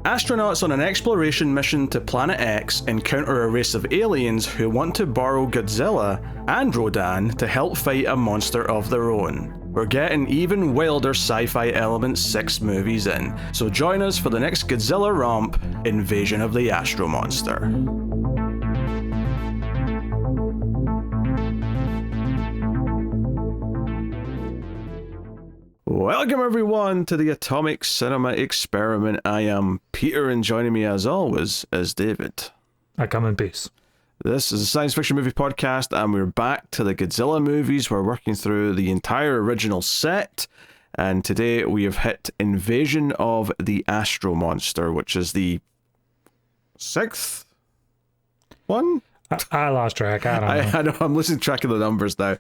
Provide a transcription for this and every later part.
Astronauts on an exploration mission to Planet X encounter a race of aliens who want to borrow Godzilla and Rodan to help fight a monster of their own. We're getting even wilder sci-fi elements 6 movies in, so join us for the next Godzilla romp, Invasion of the Astro Monster. Welcome everyone to the Atomic Cinema Experiment. I am Peter, and joining me as always is David. I come in peace. This is a science fiction movie podcast, and we're back to the Godzilla movies. We're working through the entire original set, and today we have hit Invasion of the Astro Monster, which is the 6th one? I lost track. I don't know. I know, I'm losing track of the numbers now.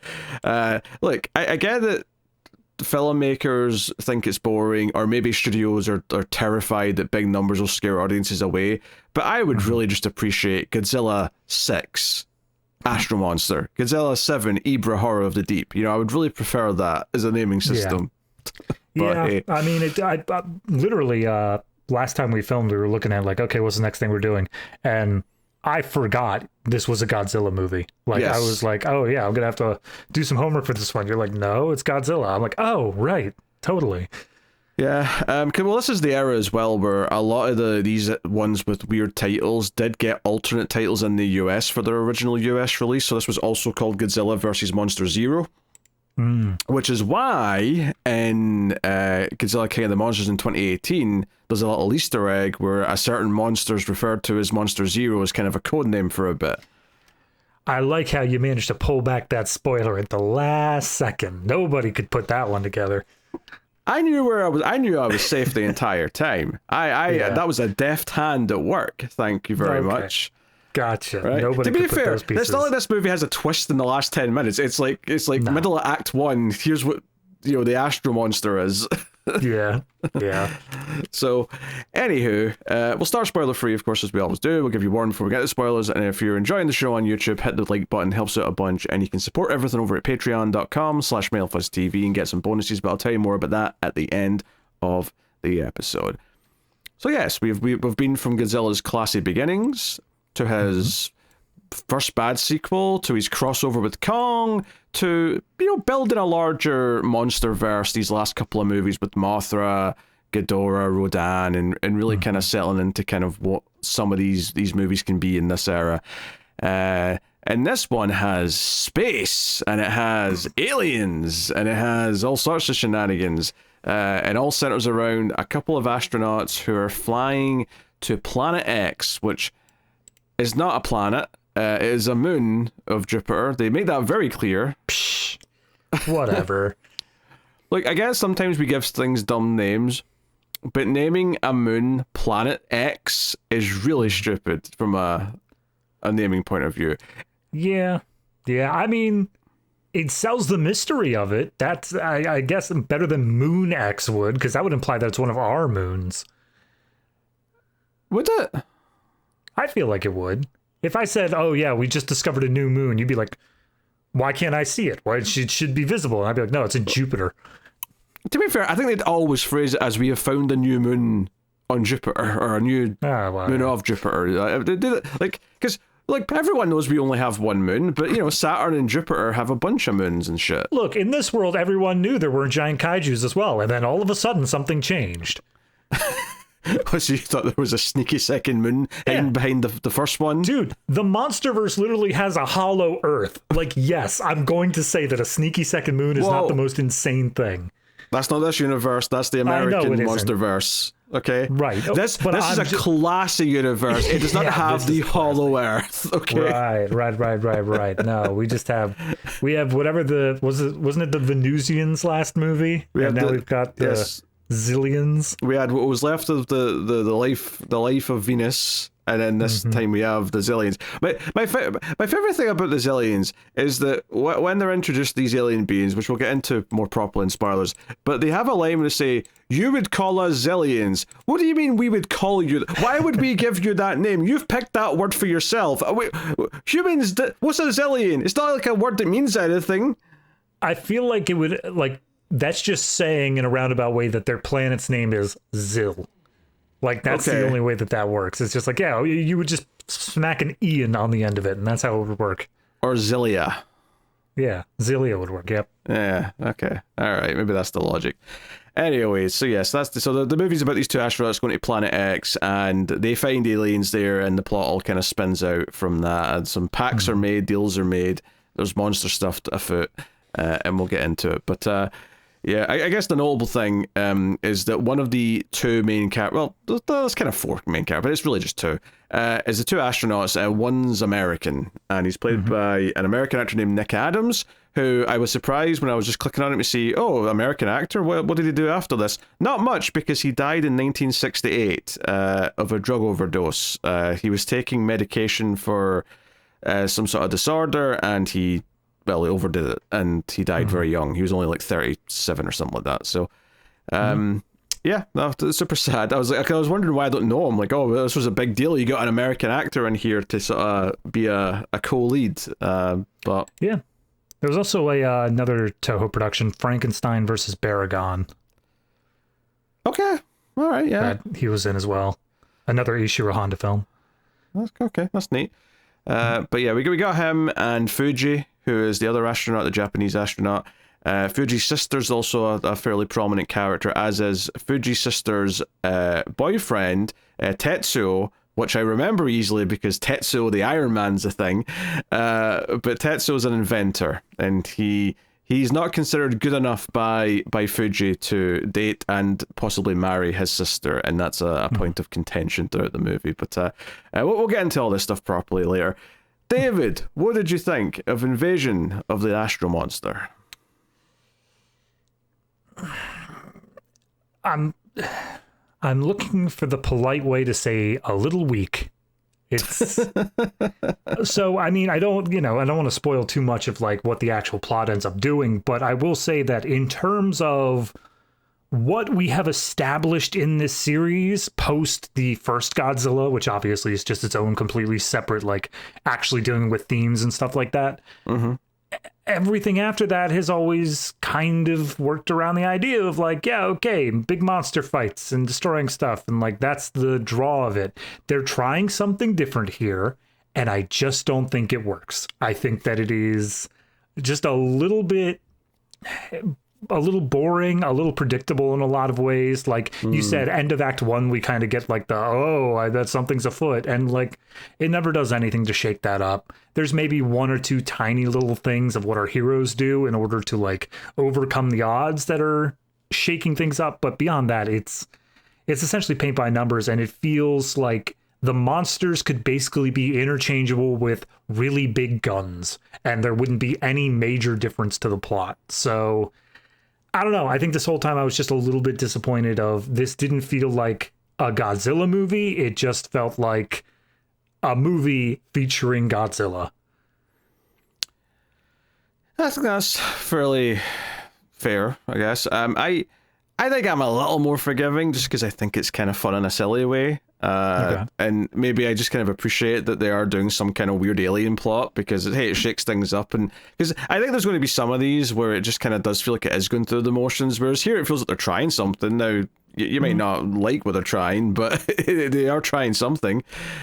Look, I get that filmmakers think it's boring, or maybe studios are terrified that big numbers will scare audiences away, but I would really just appreciate Godzilla 6 Astro Monster, Godzilla 7 Ibra Horror of the Deep. You know, I would really prefer that as a naming system. Yeah, hey. I mean, I literally last time we filmed, we were looking at like, okay, what's the next thing we're doing, and I forgot this was a Godzilla movie. Like, yes. I was like, oh yeah, I'm gonna have to do some homework for this one. You're like, no, it's Godzilla. I'm like, oh right, totally. Yeah, well, this is the era as well where a lot of these ones with weird titles did get alternate titles in the US for their original US release. So this was also called Godzilla vs. Monster Zero. Which is why in Godzilla King of the Monsters in 2018, there's a little Easter egg where a certain monster is referred to as Monster Zero as kind of a code name for a bit. I like how you managed to pull back that spoiler at the last second. Nobody could put that one together. I knew where I was. I knew I was safe the entire time. That was a deft hand at work. Thank you very much. Gotcha. Right? Nobody to be could fair, put those pieces. It's not like this movie has a twist in the last 10 minutes. It's like no. Middle of Act 1. Here's what the Astro Monster is. Yeah. So, anywho, we'll start spoiler free, of course, as we always do. We'll give you a warning before we get to spoilers. And if you're enjoying the show on YouTube, hit the like button, helps out a bunch. And you can support everything over at patreon.com/MailFuzzTV and get some bonuses. But I'll tell you more about that at the end of the episode. So yes, we've been from Godzilla's classy beginnings to his first bad sequel, to his crossover with Kong, to, building a larger monster verse these last couple of movies with Mothra, Ghidorah, Rodan, and really kind of settling into kind of what some of these movies can be in this era. And this one has space, and it has aliens, and it has all sorts of shenanigans, and all centers around a couple of astronauts who are flying to Planet X, which is not a planet. It is a moon of Jupiter. They made that very clear. Psh, whatever. Like, I guess sometimes we give things dumb names, but naming a moon Planet X is really stupid from a naming point of view. Yeah. I mean, it sells the mystery of it. That's, I guess, better than Moon X would, because that would imply that it's one of our moons. Would it? I feel like it would. If I said, oh yeah, we just discovered a new moon, you'd be like, why can't I see it? Why it should be visible? And I'd be like, no, it's in Jupiter. To be fair, I think they'd always phrase it as we have found a new moon on Jupiter, or a new moon of Jupiter. They do that, because everyone knows we only have one moon, but Saturn and Jupiter have a bunch of moons and shit. Look, in this world, everyone knew there were giant kaijus as well, and then all of a sudden something changed. So you thought there was a sneaky second moon hiding behind the first one? Dude, the Monsterverse literally has a hollow Earth. Like, yes, I'm going to say that a sneaky second moon is not the most insane thing. That's not this universe. That's the American Monsterverse. Okay? Right. This is a classy universe. It does not have the hollow Earth. Okay? Right. No, we have whatever wasn't it the Venusians last movie? We've got the Zillions. We had what was left of the life of Venus, and then this time we have the Zillions. My favorite thing about the Zillions is that when they're introduced these alien beings, which we'll get into more properly in spoilers, but they have a line where they say, "You would call us Zillions." What do you mean we would call you? Why would we give you that name? You've picked that word for yourself. Humans, what's a Zillion? It's not like a word that means anything. I feel like it would that's just saying in a roundabout way that their planet's name is Zil. Like, that's the only way that works. It's just like, yeah, you would just smack an Ian on the end of it, and that's how it would work. Or Zillia. Yeah, Zillia would work, yep. Yeah, okay. All right, maybe that's the logic. Anyway, so yes, the movie's about these two astronauts going to Planet X, and they find aliens there, and the plot all kind of spins out from that. And some pacts are made, deals are made, there's monster stuff afoot, and we'll get into it. But yeah, I guess the notable thing is that one of the two main characters, well, there's kind of four main characters, but it's really just two, is the two astronauts. One's American, and he's played by an American actor named Nick Adams, who I was surprised when I was just clicking on him to see, oh, American actor, what did he do after this? Not much, because he died in 1968 of a drug overdose. He was taking medication for some sort of disorder, and he overdid it, and he died very young. He was only like 37 or something like that. So, yeah, that's super sad. I was wondering why I don't know him. Like, oh, this was a big deal. You got an American actor in here to sort of be a co-lead. But yeah, there was also another Toho production, Frankenstein versus Baragon. Okay, all right, yeah, that he was in as well. Another Ishiro Honda film. Okay, that's neat. But yeah, we got him and Fuji, who is the other astronaut, the Japanese astronaut. Fuji's sister's also a fairly prominent character, as is Fuji's sister's boyfriend, Tetsuo, which I remember easily because Tetsuo the Iron Man's a thing. But Tetsuo's an inventor, and he's not considered good enough by Fuji to date and possibly marry his sister, and that's a point of contention throughout the movie. But we'll get into all this stuff properly later. David, what did you think of Invasion of the Astro Monster? I'm looking for the polite way to say a little weak. It's so, I mean, I don't want to spoil too much of like what the actual plot ends up doing, but I will say that in terms of what we have established in this series post the first Godzilla, which obviously is just its own completely separate, like actually dealing with themes and stuff like that. Everything after that has always kind of worked around the idea of like, yeah, okay, big monster fights and destroying stuff. And like, that's the draw of it. They're trying something different here, and I just don't think it works. I think that it is just a little boring, a little predictable in a lot of ways. Like you said, end of Act 1, we kind of get like that something's afoot, and like it never does anything to shake that up. There's maybe one or two tiny little things of what our heroes do in order to like overcome the odds that are shaking things up, but beyond that, it's essentially paint by numbers, and it feels like the monsters could basically be interchangeable with really big guns, and there wouldn't be any major difference to the plot. So I don't know. I think this whole time I was just a little bit disappointed of this didn't feel like a Godzilla movie. It just felt like a movie featuring Godzilla. That's fairly fair, I guess. I think I'm a little more forgiving just because I think it's kind of fun in a silly way. And maybe I just kind of appreciate that they are doing some kind of weird alien plot because it shakes things up, and because I think there's going to be some of these where it just kind of does feel like it is going through the motions, whereas here it feels like they're trying something. Now you might not like what they're trying, but they are trying something.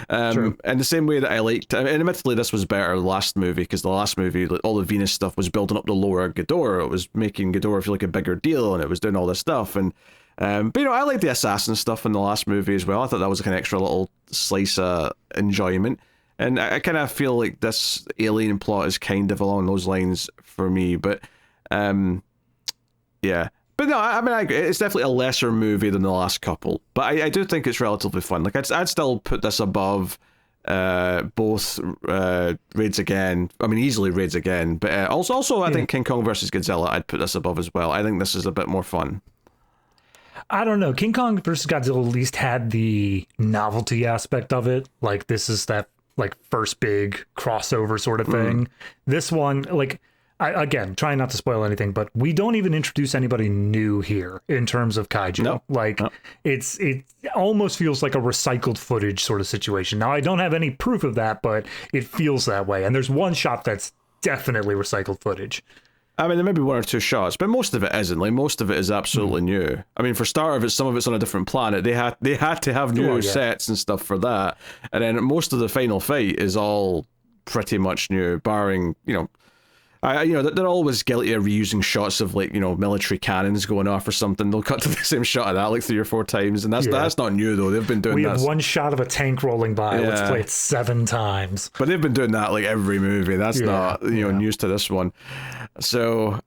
And the same way that I liked, and admittedly this was better the last movie, because the last movie, like, all the Venus stuff was building up the lower Ghidorah. It was making Ghidorah feel like a bigger deal, and it was doing all this stuff. And but I like the assassin stuff in the last movie as well. I thought that was like an extra little slice of enjoyment, and I kind of feel like this alien plot is kind of along those lines for me. But yeah, but no, I mean, it's definitely a lesser movie than the last couple, but I do think it's relatively fun. Like I'd still put this above both Raids Again. I mean, easily Raids Again, but also I think King Kong versus Godzilla, I'd put this above as well. I think this is a bit more fun. I don't know. King Kong versus Godzilla at least had the novelty aspect of it. Like, this is that like first big crossover sort of thing. This one, like, again, trying not to spoil anything, but we don't even introduce anybody new here in terms of kaiju. No. It almost feels like a recycled footage sort of situation. Now, I don't have any proof of that, but it feels that way. And there's one shot that's definitely recycled footage. I mean, there may be one or two shots, but most of it isn't. Like, most of it is absolutely new. I mean, for starters, some of it's on a different planet. They had to have new sets and stuff for that. And then most of the final fight is all pretty much new, barring, they're always guilty of reusing shots of, like, military cannons going off or something. They'll cut to the same shot of that like 3 or 4 times, and that's not new though. They've been doing that. We have one shot of a tank rolling by. Let's play it 7 times. But they've been doing that like every movie. That's not news to this one. So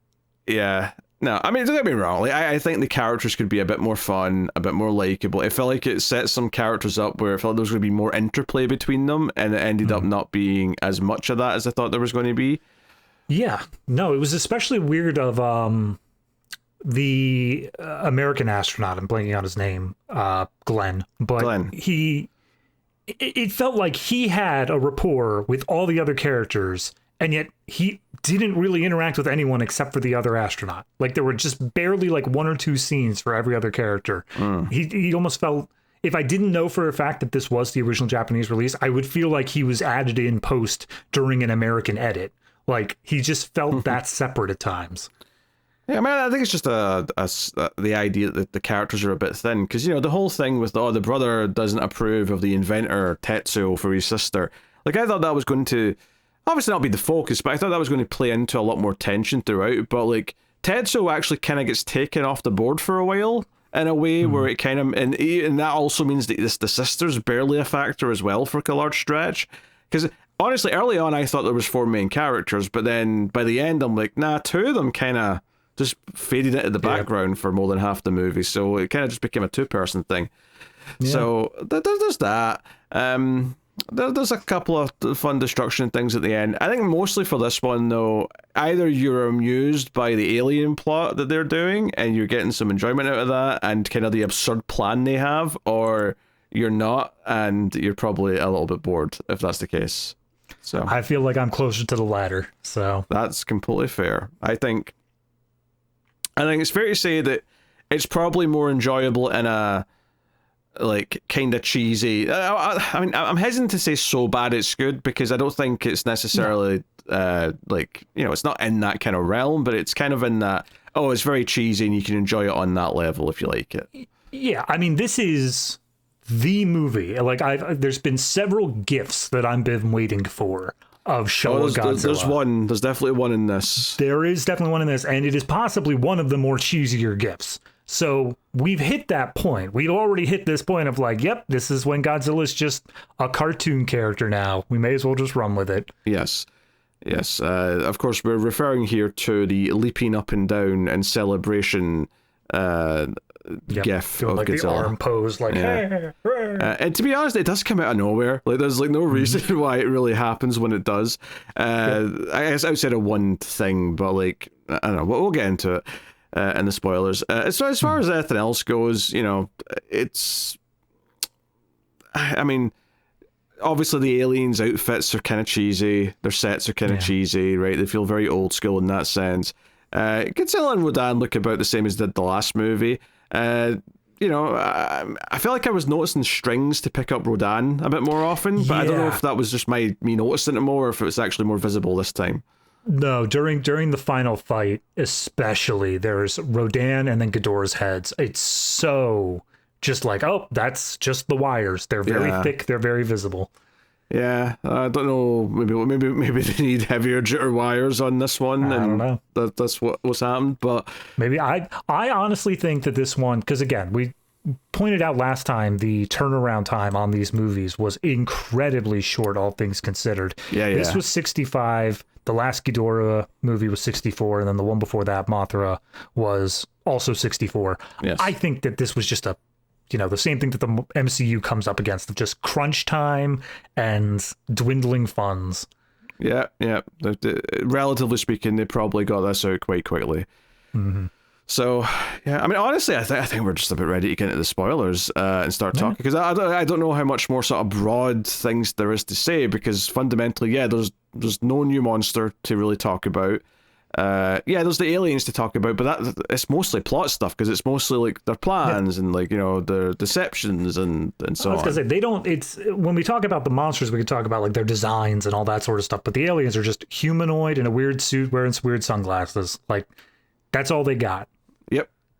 yeah. No, I mean, don't get me wrong. Like, I think the characters could be a bit more fun, a bit more likable. I felt like it set some characters up where I felt there was going to be more interplay between them, and it ended up not being as much of that as I thought there was going to be. Yeah. No, it was especially weird of the American astronaut. I'm blanking on his name, Glenn. But it felt like he had a rapport with all the other characters, and yet he didn't really interact with anyone except for the other astronaut. Like, there were just barely like 1 or 2 scenes for every other character. He almost felt, if I didn't know for a fact that this was the original Japanese release, I would feel like he was added in post during an American edit. Like, he just felt that separate at times. Yeah, I mean, I think it's just the idea that the characters are a bit thin, because, the whole thing with, the brother doesn't approve of the inventor, Tetsuo, for his sister. Like, I thought that was going to, obviously not be the focus, but I thought that was going to play into a lot more tension throughout, but, like, Tetsuo actually kind of gets taken off the board for a while, in a way where it kind of, and that also means that the sister's barely a factor as well for a large stretch, because honestly, early on, I thought there was 4 main characters, but then by the end, I'm like, nah, 2 of them kind of just faded into the background for more than half the movie, so it kind of just became a 2-person thing. Yeah. So there's that. There's a couple of fun destruction things at the end. I think mostly for this one, though, either you're amused by the alien plot that they're doing, and you're getting some enjoyment out of that, and kind of the absurd plan they have, or you're not, and you're probably a little bit bored, if that's the case. So I feel like I'm closer to the latter. So that's completely fair. I think it's fair to say that it's probably more enjoyable in a, like, kind of cheesy. I mean, I'm hesitant to say so bad it's good, because I don't think it's necessarily it's not in that kind of realm, but it's kind of in that, it's very cheesy and you can enjoy it on that level if you like it. Yeah, I mean, this is the movie. Like, there's been several gifts that I've been waiting for of Showa Godzilla. There's definitely one in this. There is definitely one in this, and it is possibly one of the more cheesier gifts. So we've hit that point. We'd already hit this point of like, yep, this is when Godzilla's just a cartoon character now. We may as well just run with it. Yes. Of course, we're referring here to the leaping up and down and celebration gif doing of like Godzilla. The arm pose, like, hey. And to be honest, it does come out of nowhere. Like, there's like no reason why it really happens when it does. I guess outside of one thing, but like, I don't know. We'll get into it in the spoilers. As far as anything else goes, it's. I mean, obviously the aliens' outfits are kind of cheesy. Their sets are kind of cheesy, right? They feel very old school in that sense. Godzilla and Rodan look about the same as did the last movie. I feel like I was noticing strings to pick up Rodan a bit more often, but I don't know if that was just me noticing it more, or if it was actually more visible this time. No, during the final fight, especially, there's Rodan and then Ghidorah's heads. It's so just like, that's just the wires. They're very thick. They're very visible. Yeah, I don't know. Maybe they need heavier jitter wires on this one. I don't know. That's what's happened. But maybe I honestly think that this one, because again, we pointed out last time the turnaround time on these movies was incredibly short, all things considered. This was 65. The last Ghidorah movie was 64, and then the one before that, Mothra, was also 64. Yes. I think that this was just the same thing that the MCU comes up against, of just crunch time and dwindling funds. Yeah. Relatively speaking, they probably got this out quite quickly. Mm-hmm. So, yeah, I mean, honestly, I think we're just a bit ready to get into the spoilers and start talking, because I don't know how much more sort of broad things there is to say, because fundamentally, there's no new monster to really talk about. Yeah, there's the aliens to talk about, but it's mostly plot stuff because it's mostly like their plans and like, you know, their deceptions and so on. I was gonna say they don't. It's when we talk about the monsters, we can talk about like their designs and all that sort of stuff. But the aliens are just humanoid in a weird suit, wearing some weird sunglasses. Like that's all they got.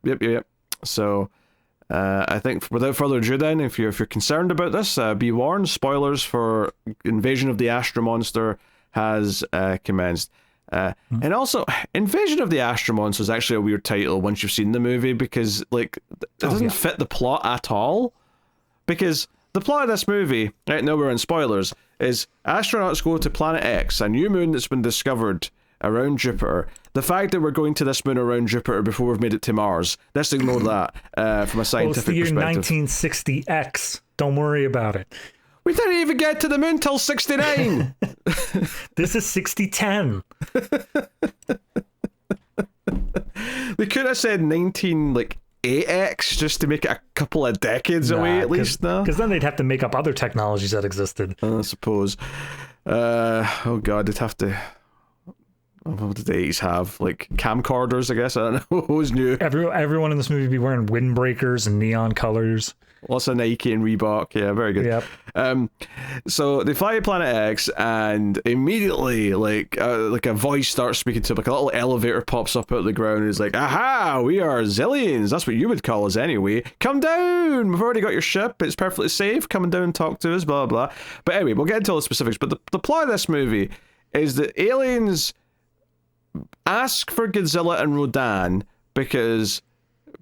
Yep. So, I think without further ado, then, if you're concerned about this, be warned. Spoilers for Invasion of the Astro Monster has commenced. And also, Invasion of the Astro Monster is actually a weird title once you've seen the movie because, like, it doesn't fit the plot at all. Because the plot of this movie, right now we're in spoilers, is astronauts go to Planet X, a new moon that's been discovered around Jupiter. The fact that we're going to this moon around Jupiter before we've made it to Mars, let's ignore that from a scientific perspective. It's the year perspective. 1960X. Don't worry about it. We didn't even get to the moon till 69. This is 6010. They could have said 8X just to make it a couple of decades away at least. No, because then they'd have to make up other technologies that existed. I suppose. Oh god, they'd have to. What did the 80s have? Like camcorders, I guess. I don't know. Who's new? Everyone in this movie would be wearing windbreakers and neon colors. Lots of Nike and Reebok. Yeah, very good. Yep. So they fly to Planet X, and immediately, like a voice starts speaking to them. Like a little elevator pops up out of the ground. And it's like, "Aha! We are Zillions. That's what you would call us anyway. Come down. We've already got your ship. It's perfectly safe. Come down and talk to us. Blah blah blah." But anyway, we'll get into all the specifics. But the plot of this movie is that aliens ask for Godzilla and Rodan because,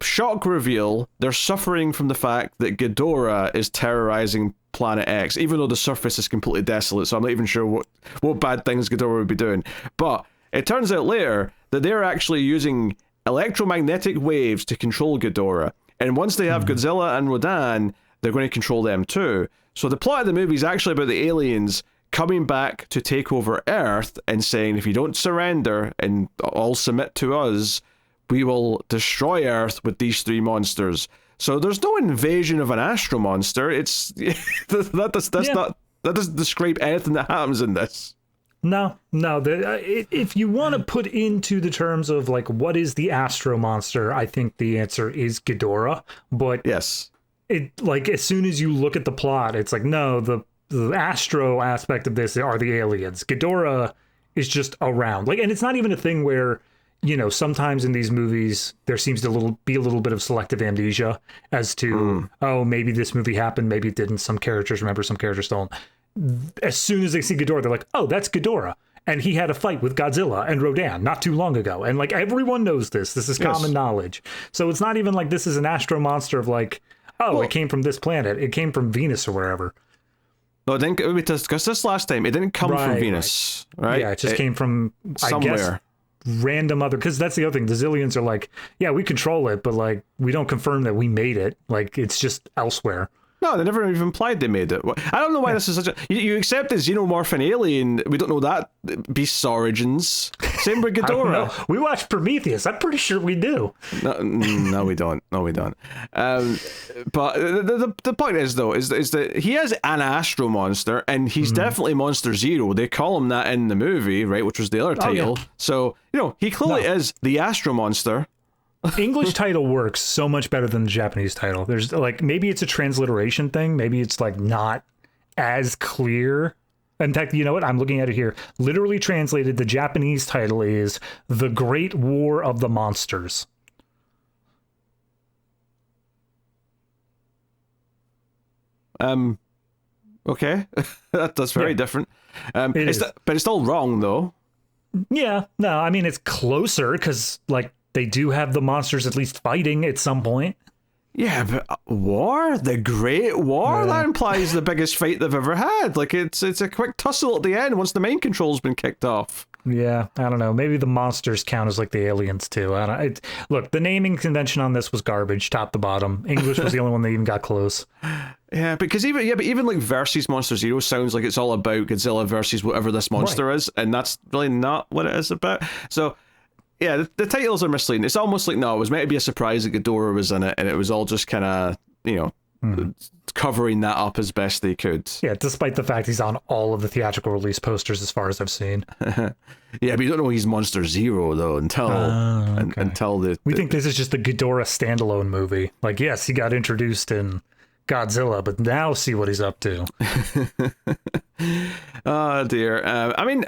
shock reveal, they're suffering from the fact that Ghidorah is terrorizing Planet X, even though the surface is completely desolate, so I'm not even sure what bad things Ghidorah would be doing. But it turns out later that they're actually using electromagnetic waves to control Ghidorah, and once they have Godzilla and Rodan, they're going to control them too. So the plot of the movie is actually about the aliens coming back to take over Earth and saying, if you don't surrender and all submit to us, we will destroy Earth with these three monsters. So there's no invasion of an Astro Monster. It's that doesn't describe anything that happens in this. No. If you want to put into the terms of like what is the Astro Monster, I think the answer is Ghidorah. But yes, it like as soon as you look at the plot, it's like no, the Astro aspect of this are the aliens. Ghidorah is just around. Like, and it's not even a thing where, you know, sometimes in these movies there seems to be a little bit of selective amnesia as to oh, maybe this movie happened, maybe it didn't. Some characters remember, some characters don't. As soon as they see Ghidorah, they're like, oh, that's Ghidorah, and he had a fight with Godzilla and Rodan not too long ago, and like everyone knows this is common knowledge. So it's not even like this is an Astro Monster of like, oh, well, it came from this planet, it came from Venus or wherever. No, it didn't, we discussed this last time. It didn't come from Venus, right? Yeah, it just came from somewhere. I guess, random other, because that's the other thing. The Zillions are like, yeah, we control it, but like we don't confirm that we made it. Like it's just elsewhere. No, they never even implied they made it. I don't know why this is such a... You accept the xenomorph and alien. We don't know that beast's origins. Same with Ghidorah. We watched Prometheus. I'm pretty sure we do. No, we don't. No, we don't. But the point is, though, is that he is an Astro Monster, and he's definitely Monster Zero. They call him that in the movie, right? Which was the other title. Yeah. So, you know, he clearly is the Astro Monster. English title works so much better than the Japanese title. There's like, maybe it's a transliteration thing. Maybe it's like not as clear. In fact, you know what? I'm looking at it here. Literally translated, the Japanese title is The Great War of the Monsters. Okay. That's very different. But it's still wrong, though. Yeah. No, I mean, it's closer because, like, they do have the monsters at least fighting at some point. Yeah, but war? The Great War? That implies the biggest fight they've ever had. Like, it's a quick tussle at the end once the main control's been kicked off. Yeah, I don't know. Maybe the monsters count as like the aliens too. Look, the naming convention on this was garbage, top to bottom. English was the only one that even got close. Yeah, because even like versus Monster Zero sounds like it's all about Godzilla versus whatever this monster is, and that's really not what it is about. So, yeah, the titles are misleading. It's almost like, no, it was meant to be a surprise that Ghidorah was in it, and it was all just kind of, you know, covering that up as best they could. Yeah, despite the fact he's on all of the theatrical release posters as far as I've seen. Yeah, but you don't know he's Monster Zero, though, until We think this is just the Ghidorah standalone movie. Like, yes, he got introduced in Godzilla, but now see what he's up to. Oh, dear. I mean,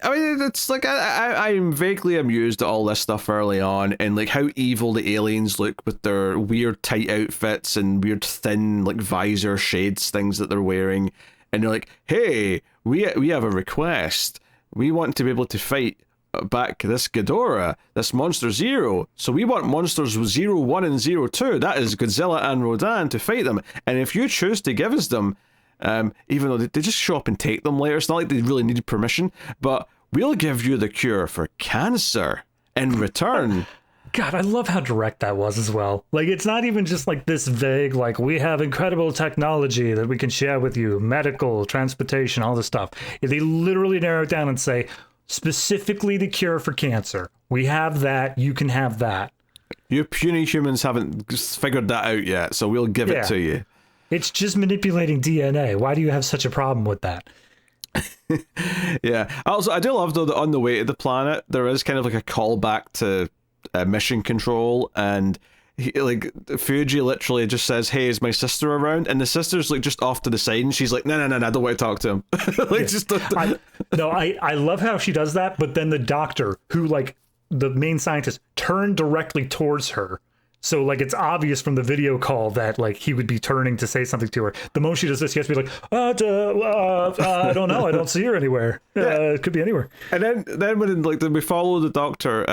it's like I'm vaguely amused at all this stuff early on, and like how evil the aliens look with their weird tight outfits and weird thin like visor shades things that they're wearing, and they're like, "Hey, we have a request. We want to be able to fight back this Ghidorah, this Monster Zero. So we want Monsters 0, 1, and 0, 2. That is Godzilla and Rodan to fight them. And if you choose to give us them." Even though they just show up and take them later. It's not like they really needed permission, but we'll give you the cure for cancer in return. God, I love how direct that was as well. Like, it's not even just like this vague, like, we have incredible technology that we can share with you, medical, transportation, all this stuff. They literally narrow it down and say, specifically the cure for cancer. We have that, you can have that. You puny humans haven't figured that out yet, so we'll give it to you. It's just manipulating DNA. Why do you have such a problem with that? Yeah. Also, I do love, though, that on the way to the planet, there is kind of like a callback to mission control, and Fuji literally just says, "Hey, is my sister around?" And the sister's like just off to the side, and she's like, No, I don't want to talk to him. I love how she does that, but then the doctor, who, like, the main scientist, turned directly towards her. So, like, it's obvious from the video call that, like, he would be turning to say something to her. The moment she does this, he has to be like, I don't know. I don't see her anywhere. It could be anywhere. And then when, like, we follow the doctor,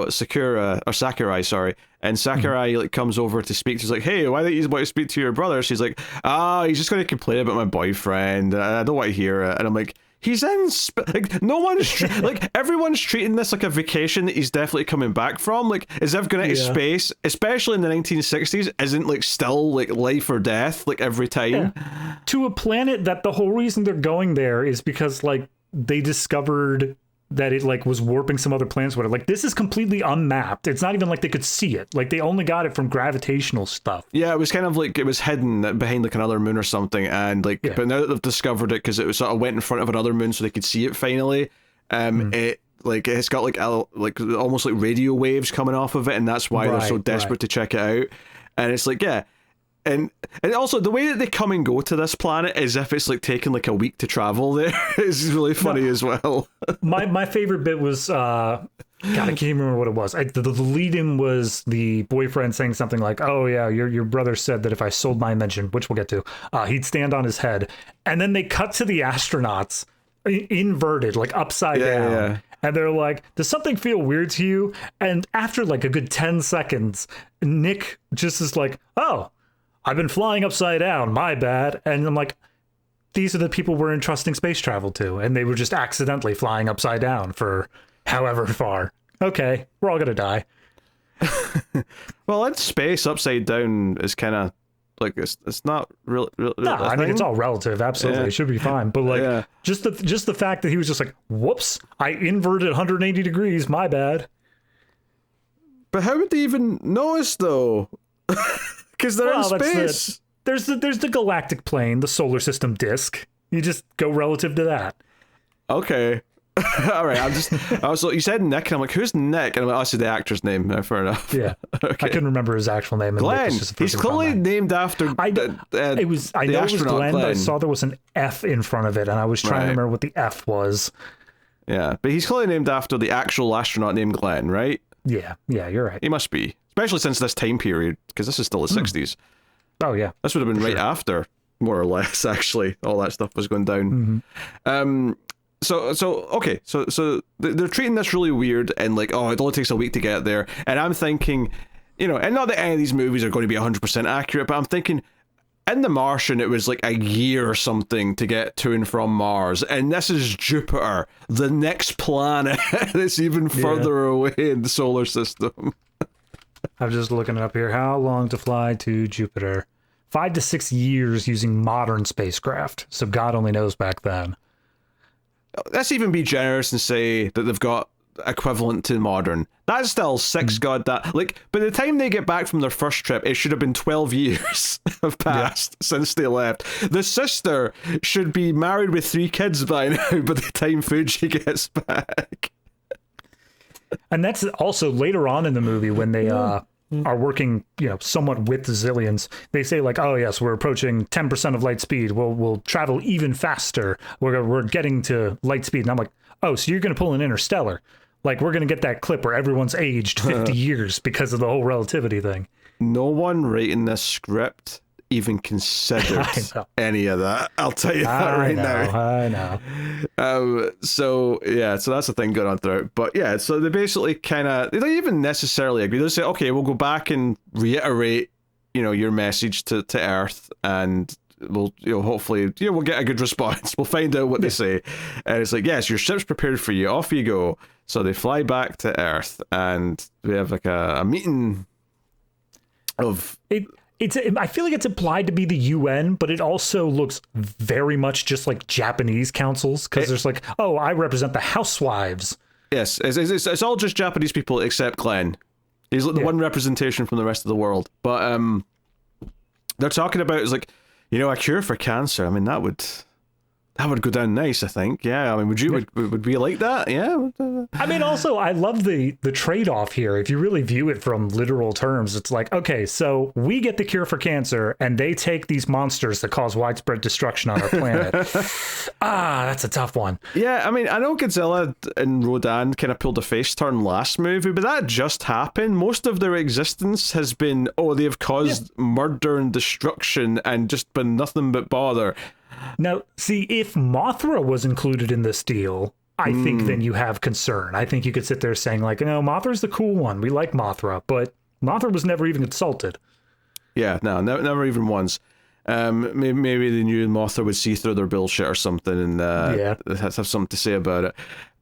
Sakurai, sorry. And Sakurai, like, comes over to speak. She's like, "Hey, why don't you want to speak to your brother?" She's like, he's just going to complain about my boyfriend. I don't want to hear it. And I'm like, he's in like, no one's like, everyone's treating this like a vacation that he's definitely coming back from. Like, is ever going into space, especially in the 1960s, isn't like still like life or death like every time. To a planet that the whole reason they're going there is because, like, they discovered that it, like, was warping some other planets. Whatever. Like, this is completely unmapped. It's not even like they could see it. Like, they only got it from gravitational stuff. Yeah, it was kind of like it was hidden behind like another moon or something, and like, but now that they've discovered it because it was sort of went in front of another moon so they could see it finally. It's got like almost like radio waves coming off of it, and that's why they're so desperate to check it out. And it's like, yeah. And also the way that they come and go to this planet as if it's like taking like a week to travel there is really funny as well. My favorite bit was God, I can't even remember what it was. The lead-in was the boyfriend saying something like, "Oh yeah, your brother said that if I sold my invention, which we'll get to, he'd stand on his head." And then they cut to the astronauts inverted, like upside down. Yeah. And they're like, "Does something feel weird to you?" And after like a good 10 seconds, Nick just is like, "Oh, I've been flying upside down, my bad." And I'm like, these are the people we're entrusting space travel to, and they were just accidentally flying upside down for however far. Okay, we're all gonna die. Well, in space, upside down is kind of like it's not real. No, I mean, it's all relative. Absolutely, it should be fine. But like, just the fact that he was just like, "Whoops, I inverted 180 degrees, my bad." But how would they even notice though? Because they're in space. There's the galactic plane, the solar system disk. You just go relative to that. Okay. All right. You said Nick, and I'm like, who's Nick? And I'm like, oh, I said the actor's name. Fair enough. Yeah. Okay. I couldn't remember his actual name. Glenn. He's clearly named after. I know it was Glenn, but I saw there was an F in front of it, and I was trying to remember what the F was. Yeah, but he's clearly named after the actual astronaut named Glenn, right? Yeah, you're right. He must be. Especially since this time period, because this is still the 60s. Oh, yeah. This would have been right after, more or less, actually. All that stuff was going down. Mm-hmm. So they're treating this really weird, and like, oh, it only takes a week to get there. And I'm thinking, and not that any of these movies are going to be 100% accurate, but I'm thinking, in The Martian, it was like a year or something to get to and from Mars. And this is Jupiter, the next planet that's even further away in the solar system. I'm just looking it up here. How long to fly to Jupiter? 5 to 6 years using modern spacecraft. So God only knows back then. Let's even be generous and say that they've got equivalent to modern. That's still 6 goddamn... Like, by the time they get back from their first trip, it should have been 12 years have passed since they left. The sister should be married with 3 kids by now by the time Fuji gets back. And that's also later on in the movie when they are working, somewhat with the Zillions. They say like, oh yes, we're approaching 10% of light speed. We'll travel even faster. We're getting to light speed. And I'm like, oh, so you're going to pull an Interstellar. Like, we're going to get that clip where everyone's aged 50 years because of the whole relativity thing. No one writing this script even considered any of that. I'll tell you that right now. I know. So that's the thing going on throughout. But yeah, so they basically they don't even necessarily agree. They'll say, okay, we'll go back and reiterate, your message to Earth, and we'll, hopefully, we'll get a good response. We'll find out what they say. And it's like, yes, your ship's prepared for you. Off you go. So they fly back to Earth, and we have like a meeting of... I feel like it's implied to be the UN, but it also looks very much just like Japanese councils, because there's like, oh, I represent the housewives. Yes, it's all just Japanese people except Glenn. He's like the one representation from the rest of the world. But they're talking about, it's like, a cure for cancer. I mean, that would go down nice, I think. Yeah, I mean, would we like that? Yeah. I mean, also, I love the trade-off here. If you really view it from literal terms, it's like, okay, so we get the cure for cancer, and they take these monsters that cause widespread destruction on our planet. That's a tough one. Yeah, I mean, I know Godzilla and Rodan kind of pulled a face turn last movie, but that just happened. Most of their existence has been, they've caused murder and destruction and just been nothing but bother. Now, see, if Mothra was included in this deal, I think then you have concern. I think you could sit there saying, like, Mothra's the cool one. We like Mothra, but Mothra was never even consulted. Yeah, no, never even once. Maybe they knew Mothra would see through their bullshit or something and have something to say about it.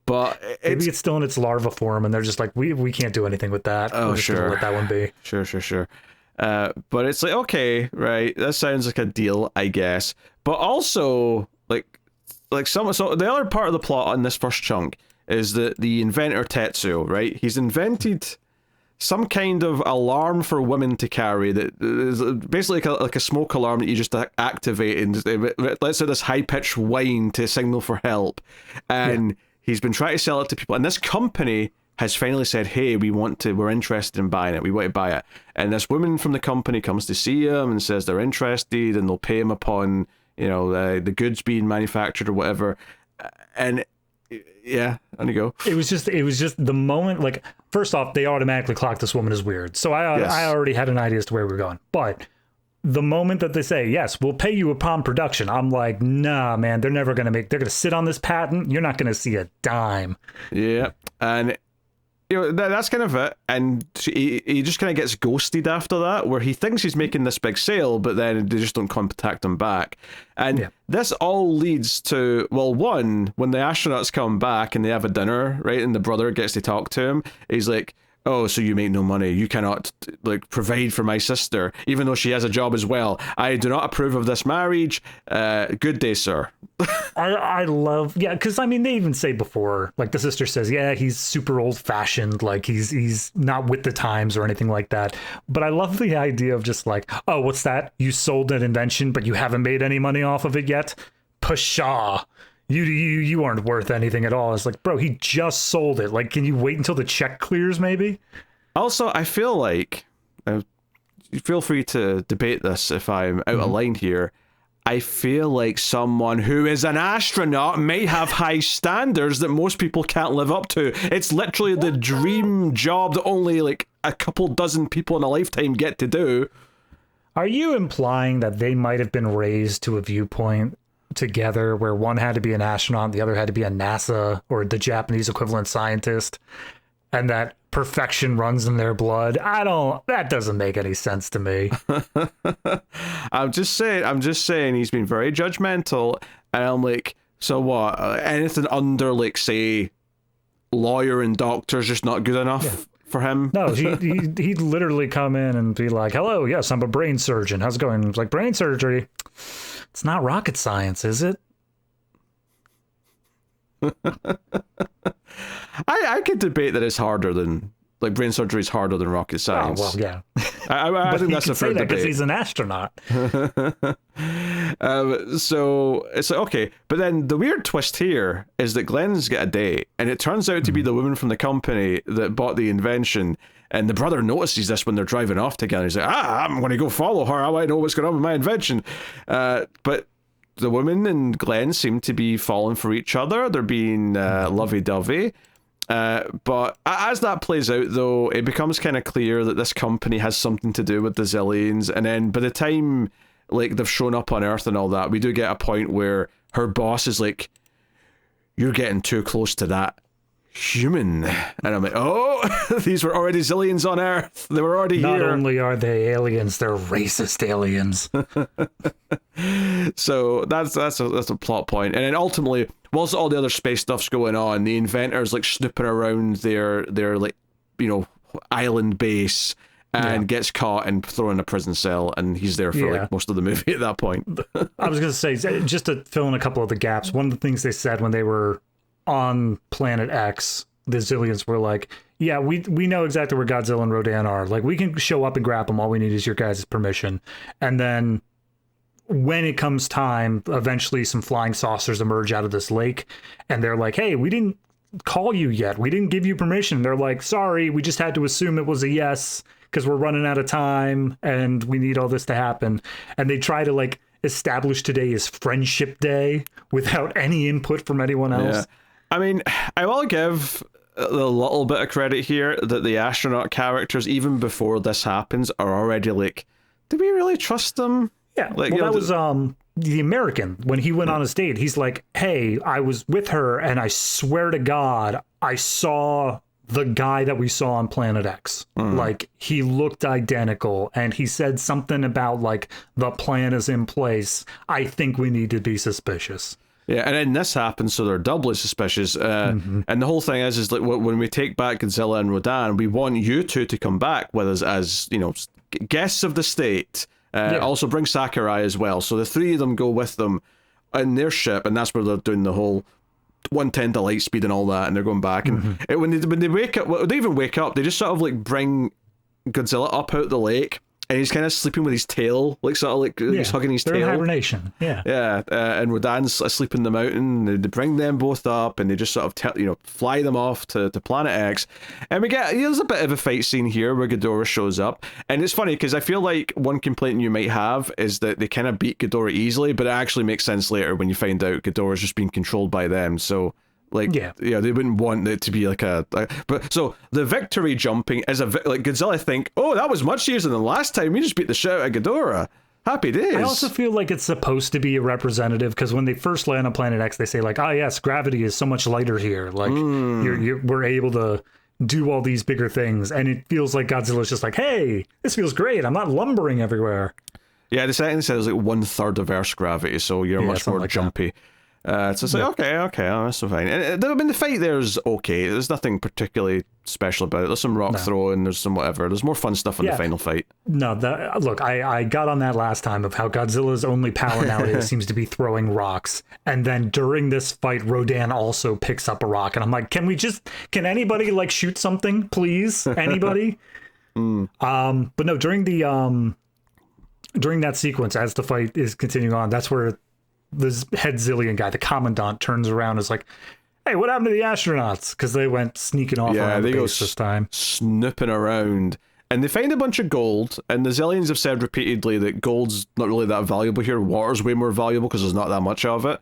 But maybe it's still in its larva form, and they're just like, we can't do anything with that. Oh, sure. Let that one be. Sure. But it's like, okay, right, that sounds like a deal, I guess. But also, so the other part of the plot on this first chunk is that the inventor Tetsuo, right? He's invented some kind of alarm for women to carry that is basically like a smoke alarm that you just activate, and it lets out this high-pitched whine to signal for help. And he's been trying to sell it to people, and this company has finally said, hey, we're interested in buying it. We want to buy it. And this woman from the company comes to see him and says they're interested, and they'll pay him upon, the goods being manufactured or whatever. And on you go. It was just the moment, like, first off, they automatically clocked this woman as weird. So I already had an idea as to where we were going. But the moment that they say, yes, we'll pay you upon production, I'm like, nah, man, they're going to sit on this patent. You're not going to see a dime. Yeah. And that's kind of it, and he just kind of gets ghosted after that, where he thinks he's making this big sale, but then they just don't contact him back. And this all leads to, well, one, when the astronauts come back and they have a dinner, right, and the brother gets to talk to him, he's like, oh, so you make no money. You cannot, provide for my sister, even though she has a job as well. I do not approve of this marriage. Good day, sir. I love, because, I mean, they even say before, like, the sister says, he's super old-fashioned, like, he's not with the times or anything like that. But I love the idea of just like, oh, what's that? You sold an invention, but you haven't made any money off of it yet? Pshaw. You aren't worth anything at all. It's like, bro, he just sold it. Like, can you wait until the check clears, maybe? Also, I feel like, feel free to debate this if I'm out of line here, I feel like someone who is an astronaut may have high standards that most people can't live up to. It's literally the dream job that only, like, a couple dozen people in a lifetime get to do. Are you implying that they might have been raised to a viewpoint together where one had to be an astronaut, the other had to be a NASA or the Japanese equivalent scientist, and that perfection runs in their blood? That doesn't make any sense to me. I'm just saying he's been very judgmental, and I'm like, so what? Anything under, like, say, lawyer and doctor's just not good enough for him? No, he'd literally come in and be like, hello, yes, I'm a brain surgeon. How's it going? It's like, brain surgery? It's not rocket science, is it? I could debate that it's harder than, like, brain surgery is harder than rocket science. Oh, well, yeah. I think that's a fair debate. Because he's an astronaut. So it's like, okay, but then the weird twist here is that Glenn's got a date, and it turns out to be the woman from the company that bought the invention. And the brother notices this when they're driving off together. He's like, I'm going to go follow her. I want to know what's going on with my invention. But the woman and Glenn seem to be falling for each other. They're being lovey-dovey. But as that plays out, though, it becomes kind of clear that this company has something to do with the Zillions. And then by the time, like, they've shown up on Earth and all that, we do get a point where her boss is like, you're getting too close to that human. And I'm like, oh, these were already Zillions on Earth. They were already here. Not only are they aliens, they're racist aliens. So that's a plot point. And then ultimately, whilst all the other space stuff's going on, the inventor's like snooping around their like, you know, island base and gets caught and thrown in a prison cell, and he's there for like most of the movie at that point. I was gonna say, just to fill in a couple of the gaps, one of the things they said when they were on Planet X, the Zillions were like, yeah, we know exactly where Godzilla and Rodan are. Like, we can show up and grab them. All we need is your guys' permission. And then when it comes time, eventually some flying saucers emerge out of this lake, and they're like, hey, we didn't call you yet. We didn't give you permission. They're like, sorry, we just had to assume it was a yes because we're running out of time and we need all this to happen. And they try to, like, establish today as Friendship Day without any input from anyone else. Yeah. I mean, I will give a little bit of credit here that the astronaut characters, even before this happens, are already like, do we really trust them? Yeah, like, well, that was the American. When he went on his date, he's like, hey, I was with her, and I swear to God, I saw the guy that we saw on Planet X. Like, he looked identical, and he said something about, like, the plan is in place. I think we need to be suspicious. Yeah, and then this happens, so they're doubly suspicious. And the whole thing is like, when we take back Godzilla and Rodan, we want you two to come back with us as, you know, guests of the state. Also bring Sakurai as well. So the three of them go with them in their ship, and that's where they're doing the whole 110 to light speed and all that, and they're going back. And when they wake up, well, they even wake up, they just sort of like bring Godzilla up out the lake. And he's kind of sleeping with his tail, like sort of like he's hugging his tail. They're in hibernation, yeah. And Rodan's asleep in the mountain. They bring them both up, and they just sort of fly them off to Planet X. And we get, there's a bit of a fight scene here where Ghidorah shows up, and it's funny because I feel like one complaint you might have is that they kind of beat Ghidorah easily, but it actually makes sense later when you find out Ghidorah's just being controlled by them. So. Like, they wouldn't want it to be like but so the victory jumping is like Godzilla think, oh, that was much easier than last time. We just beat the shit out of Ghidorah. Happy days. I also feel like it's supposed to be a representative because when they first land on Planet X, they say like, oh yes, gravity is so much lighter here. Like we're able to do all these bigger things, and it feels like Godzilla's just like, hey, this feels great. I'm not lumbering everywhere. Yeah, the second said it was like 1/3 of Earth's gravity, so you're much more like jumpy. So it's like, okay, that's fine. And I mean, the fight there's okay. There's nothing particularly special about it. There's some rock throwing, there's some whatever. There's more fun stuff in the final fight. No, look, I got on that last time of how Godzilla's only power nowadays seems to be throwing rocks. And then during this fight, Rodan also picks up a rock. And I'm like, can anybody like shoot something, please? Anybody? But no, during that sequence, as the fight is continuing on, that's where this head Zillion guy, the commandant, turns around and is like, hey, what happened to the astronauts? Because they went sneaking off around the base this time. Snooping around. And they find a bunch of gold, and the Zillions have said repeatedly that gold's not really that valuable here. Water's way more valuable because there's not that much of it.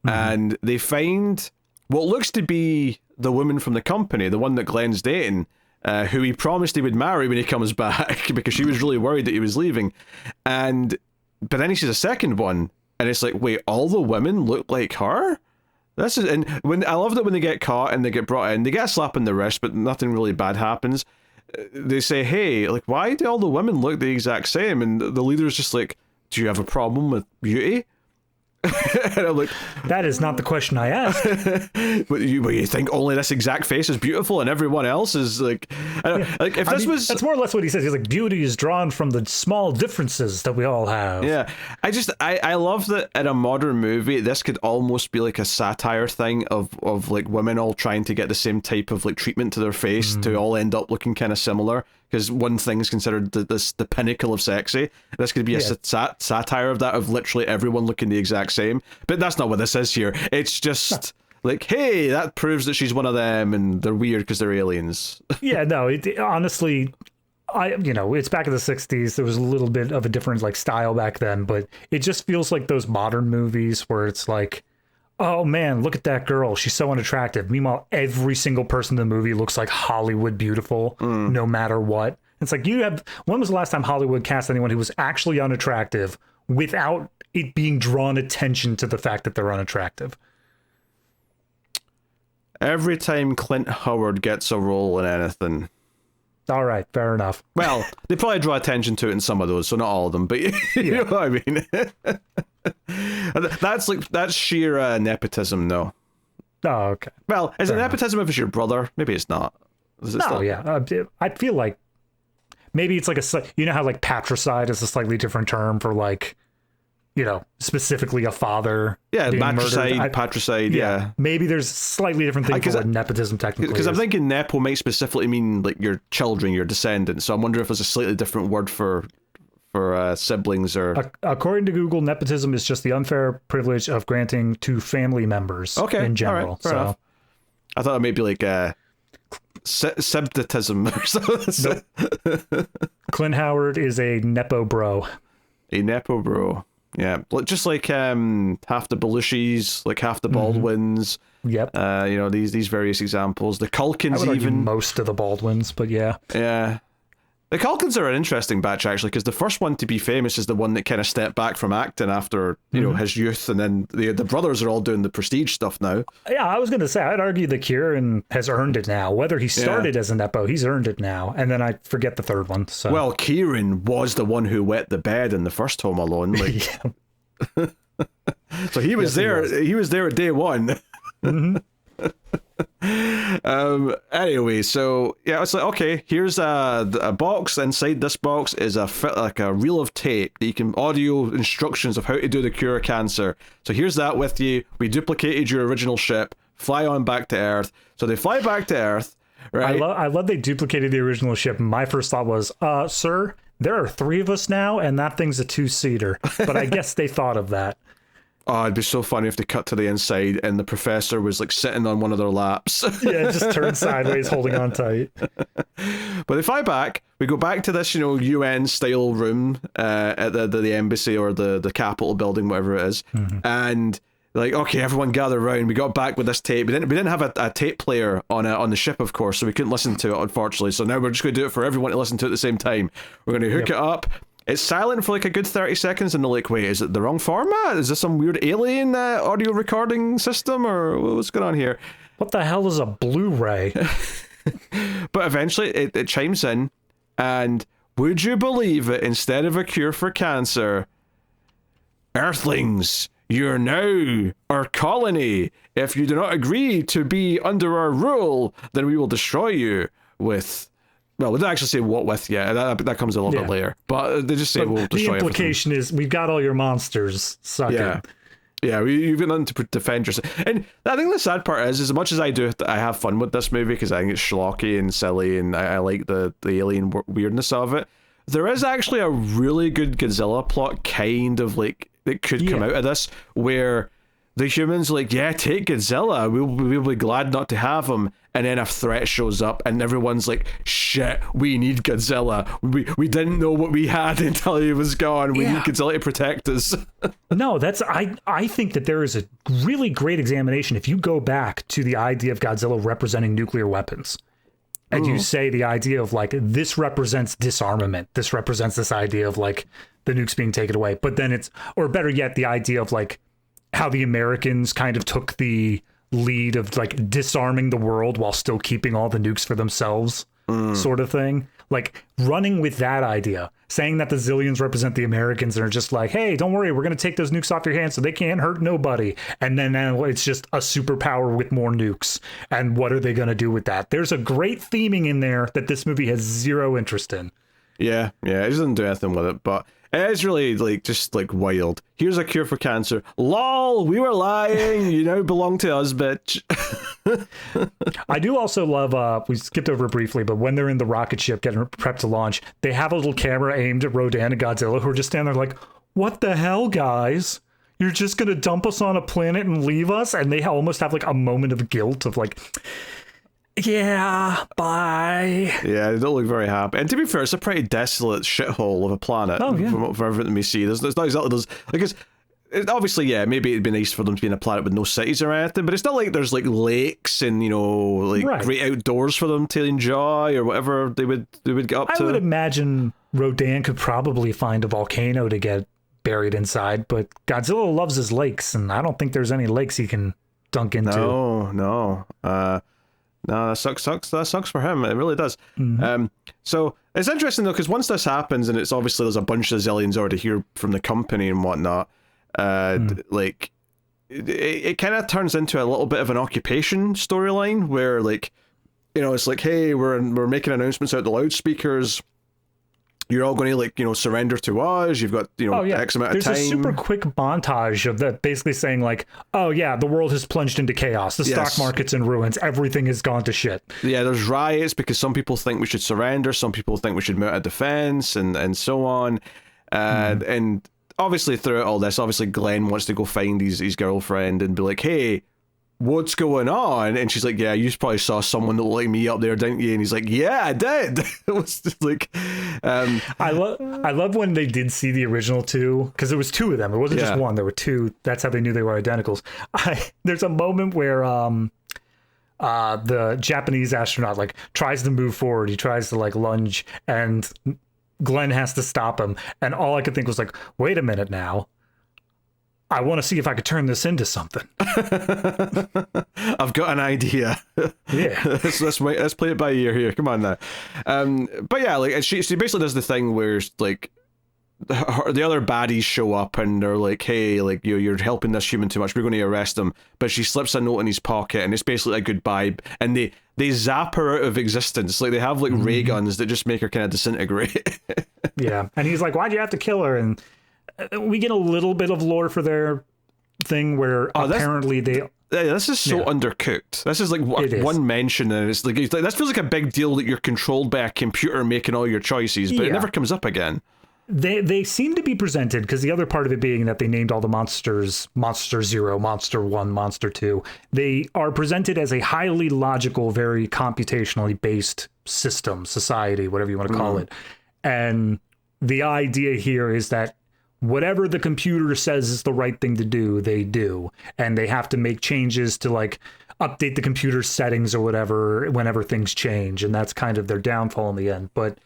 And they find what looks to be the woman from the company, the one that Glenn's dating, who he promised he would marry when he comes back because she was really worried that he was leaving. But then he sees a second one, and it's like, wait, all the women look like her? And when I love that when they get caught and they get brought in, they get a slap in the wrist, but nothing really bad happens. They say, hey, like, why do all the women look the exact same? And the leader's just like, do you have a problem with beauty? And I'm like, that is not the question I asked. but you think only this exact face is beautiful and everyone else is like, like if this was, that's more or less what he says. He's like, beauty is drawn from the small differences that we all have. Yeah, I love that in a modern movie this could almost be like a satire thing of like women all trying to get the same type of like treatment to their face to all end up looking kind of similar, because one thing is considered the pinnacle of sexy. This could be a satire of that, of literally everyone looking the exact same. But that's not what this is here. It's just like, hey, that proves that she's one of them and they're weird because they're aliens. Yeah, no, honestly, it's back in the 60s. There was a little bit of a different like style back then, but it just feels like those modern movies where it's like, oh man, look at that girl, she's so unattractive. Meanwhile, every single person in the movie looks like Hollywood beautiful, no matter what. It's like, when was the last time Hollywood cast anyone who was actually unattractive without it being drawn attention to the fact that they're unattractive? Every time Clint Howard gets a role in anything. All right, fair enough. Well, they probably draw attention to it in some of those, so not all of them, but you know what I mean. That's sheer nepotism, though. Oh, okay. Well, is it nepotism if it's your brother? Maybe it's not. Yeah. I feel like maybe it's like how like patricide is a slightly different term for like, specifically a father. Yeah, matricide, patricide, yeah. Maybe there's slightly different thing for what nepotism technically because I'm thinking nepo might specifically mean like your children, your descendants. So I'm wondering if there's a slightly different word for siblings or... According to Google, nepotism is just the unfair privilege of granting to family members in general. Right, fair enough. I thought it might be like septitism or something. Nope. Clint Howard is a nepo bro. A nepo bro. Yeah, just like half the Belushis, like half the Baldwins. Yep. These various examples. The Culkins, I would argue most of the Baldwins, but yeah. Yeah. The Culkins are an interesting batch, actually, because the first one to be famous is the one that kind of stepped back from acting after, his youth, and then the brothers are all doing the prestige stuff now. Yeah, I was going to say, I'd argue that Kieran has earned it now. Whether he started as a nepo, he's earned it now. And then I forget the third one. So. Well, Kieran was the one who wet the bed in the first Home Alone. Like... So he was there. He was there at day one. Anyway, so yeah, it's like, okay, here's a box. Inside this box is a reel of tape that you can audio instructions of how to do the cure of cancer. So here's that with you. We duplicated your original ship. Fly on back to Earth. So they fly back to Earth. Right. I love they duplicated the original ship. My first thought was, sir, there are 3 of us now, and that thing's a 2-seater. But I guess they thought of that. Oh, it'd be so funny if they cut to the inside and the professor was like sitting on one of their laps. Yeah, just turned sideways, holding on tight. But they fly back. We go back to this, UN style room at the embassy or the Capitol building, whatever it is. And like, okay, everyone gather around. We got back with this tape. We didn't have a tape player on the ship, of course, so we couldn't listen to it, unfortunately. So now we're just going to do it for everyone to listen to at the same time. We're going to hook it up. It's silent for like a good 30 seconds, and they're like, wait, is it the wrong format? Is this some weird alien audio recording system, or what's going on here? What the hell is a Blu-ray? But eventually it chimes in, and would you believe it, instead of a cure for cancer, Earthlings, you're now our colony. If you do not agree to be under our rule, then we will destroy you with... Well, we don't actually say what with yet. That comes a little bit later. But they just say we'll destroy everything. The implication is we've got all your monsters. Suck it. Yeah, you've got nothing to defend yourself. And I think the sad part is, as much as I have fun with this movie because I think it's schlocky and silly and I like the alien weirdness of it, there is actually a really good Godzilla plot kind of like that could come out of this, where the humans are like, yeah, take Godzilla. We'll be glad not to have him. And then a threat shows up and everyone's like, shit, we need Godzilla. We didn't know what we had until he was gone. We need Godzilla to protect us. No, I think that there is a really great examination. If you go back to the idea of Godzilla representing nuclear weapons, and you say the idea of like, this represents disarmament. This represents this idea of like the nukes being taken away. But then or better yet, the idea of like how the Americans kind of took the lead of like disarming the world while still keeping all the nukes for themselves, sort of thing. like running with that idea, saying that the Zillions represent the Americans and are just like, hey, don't worry, we're going to take those nukes off your hands so they can't hurt nobody. And then it's just a superpower with more nukes. And what are they going to do with that? There's a great theming in there that this movie has zero interest in. Yeah, it doesn't do anything with it, but it is really like just like wild. Here's a cure for cancer. LOL, we were lying. You now belong to us, bitch. I do also love, we skipped over it briefly, but when they're in the rocket ship getting prepped to launch, they have a little camera aimed at Rodan and Godzilla, who are just standing there like, what the hell, guys? You're just going to dump us on a planet and leave us? And they almost have like a moment of guilt of like, yeah, bye. Yeah, they don't look very happy. And to be fair, it's a pretty desolate shithole of a planet. Oh, yeah. From everything we see. There's not exactly those, because obviously, yeah, maybe it'd be nice for them to be in a planet with no cities or anything, but it's not like there's like lakes and, you know, like great outdoors for them to enjoy or whatever they would get up to. I would imagine Rodan could probably find a volcano to get buried inside, but Godzilla loves his lakes, and I don't think there's any lakes he can dunk into. No, that sucks. That sucks for him. It really does. Mm-hmm. So it's interesting though, because once this happens, and it's obviously there's a bunch of Zillions already here from the company and whatnot. Like it kind of turns into a little bit of an occupation storyline where, like, you know, it's like, hey, we're making announcements out the loudspeakers. You're all going to, like, you know, surrender to us. You've got, you know, X amount of time. There's a super quick montage of that basically saying, like, oh, yeah, the world has plunged into chaos. The stock market's in ruins. Everything has gone to shit. Yeah, there's riots because some people think we should surrender. Some people think we should mount a defense and so on. And obviously throughout all this, obviously Glenn wants to go find his girlfriend and be like, hey, what's going on? And she's like, yeah, you probably saw someone that looked like me up there, didn't you? And he's like, yeah, I did. It was just like, I love when they did see the original two, because there was two of them. It wasn't just one. There were two. That's how they knew they were identicals. There's a moment where the Japanese astronaut like tries to move forward. He tries to like lunge, and Glenn has to stop him. And all I could think was like, wait a minute now. I want to see if I could turn this into something. I've got an idea. Yeah. let's play it by ear here. Come on now. But yeah, like she basically does the thing where like the other baddies show up and they're like, hey, like you're helping this human too much. We're going to arrest him. But she slips a note in his pocket and it's basically a goodbye. And they zap her out of existence. Like they have like ray guns that just make her kind of disintegrate. Yeah. And he's like, why'd you have to kill her? And we get a little bit of lore for their thing where apparently this is so undercooked. This is like one mention and it's like this feels like a big deal that you're controlled by a computer making all your choices, but it never comes up again. They seem to be presented, because the other part of it being that they named all the monsters Monster 0, Monster 1, Monster 2. They are presented as a highly logical, very computationally based system, society, whatever you want to call it. And the idea here is that whatever the computer says is the right thing to do, they do. And they have to make changes to like update the computer settings or whatever whenever things change. And that's kind of their downfall in the end. But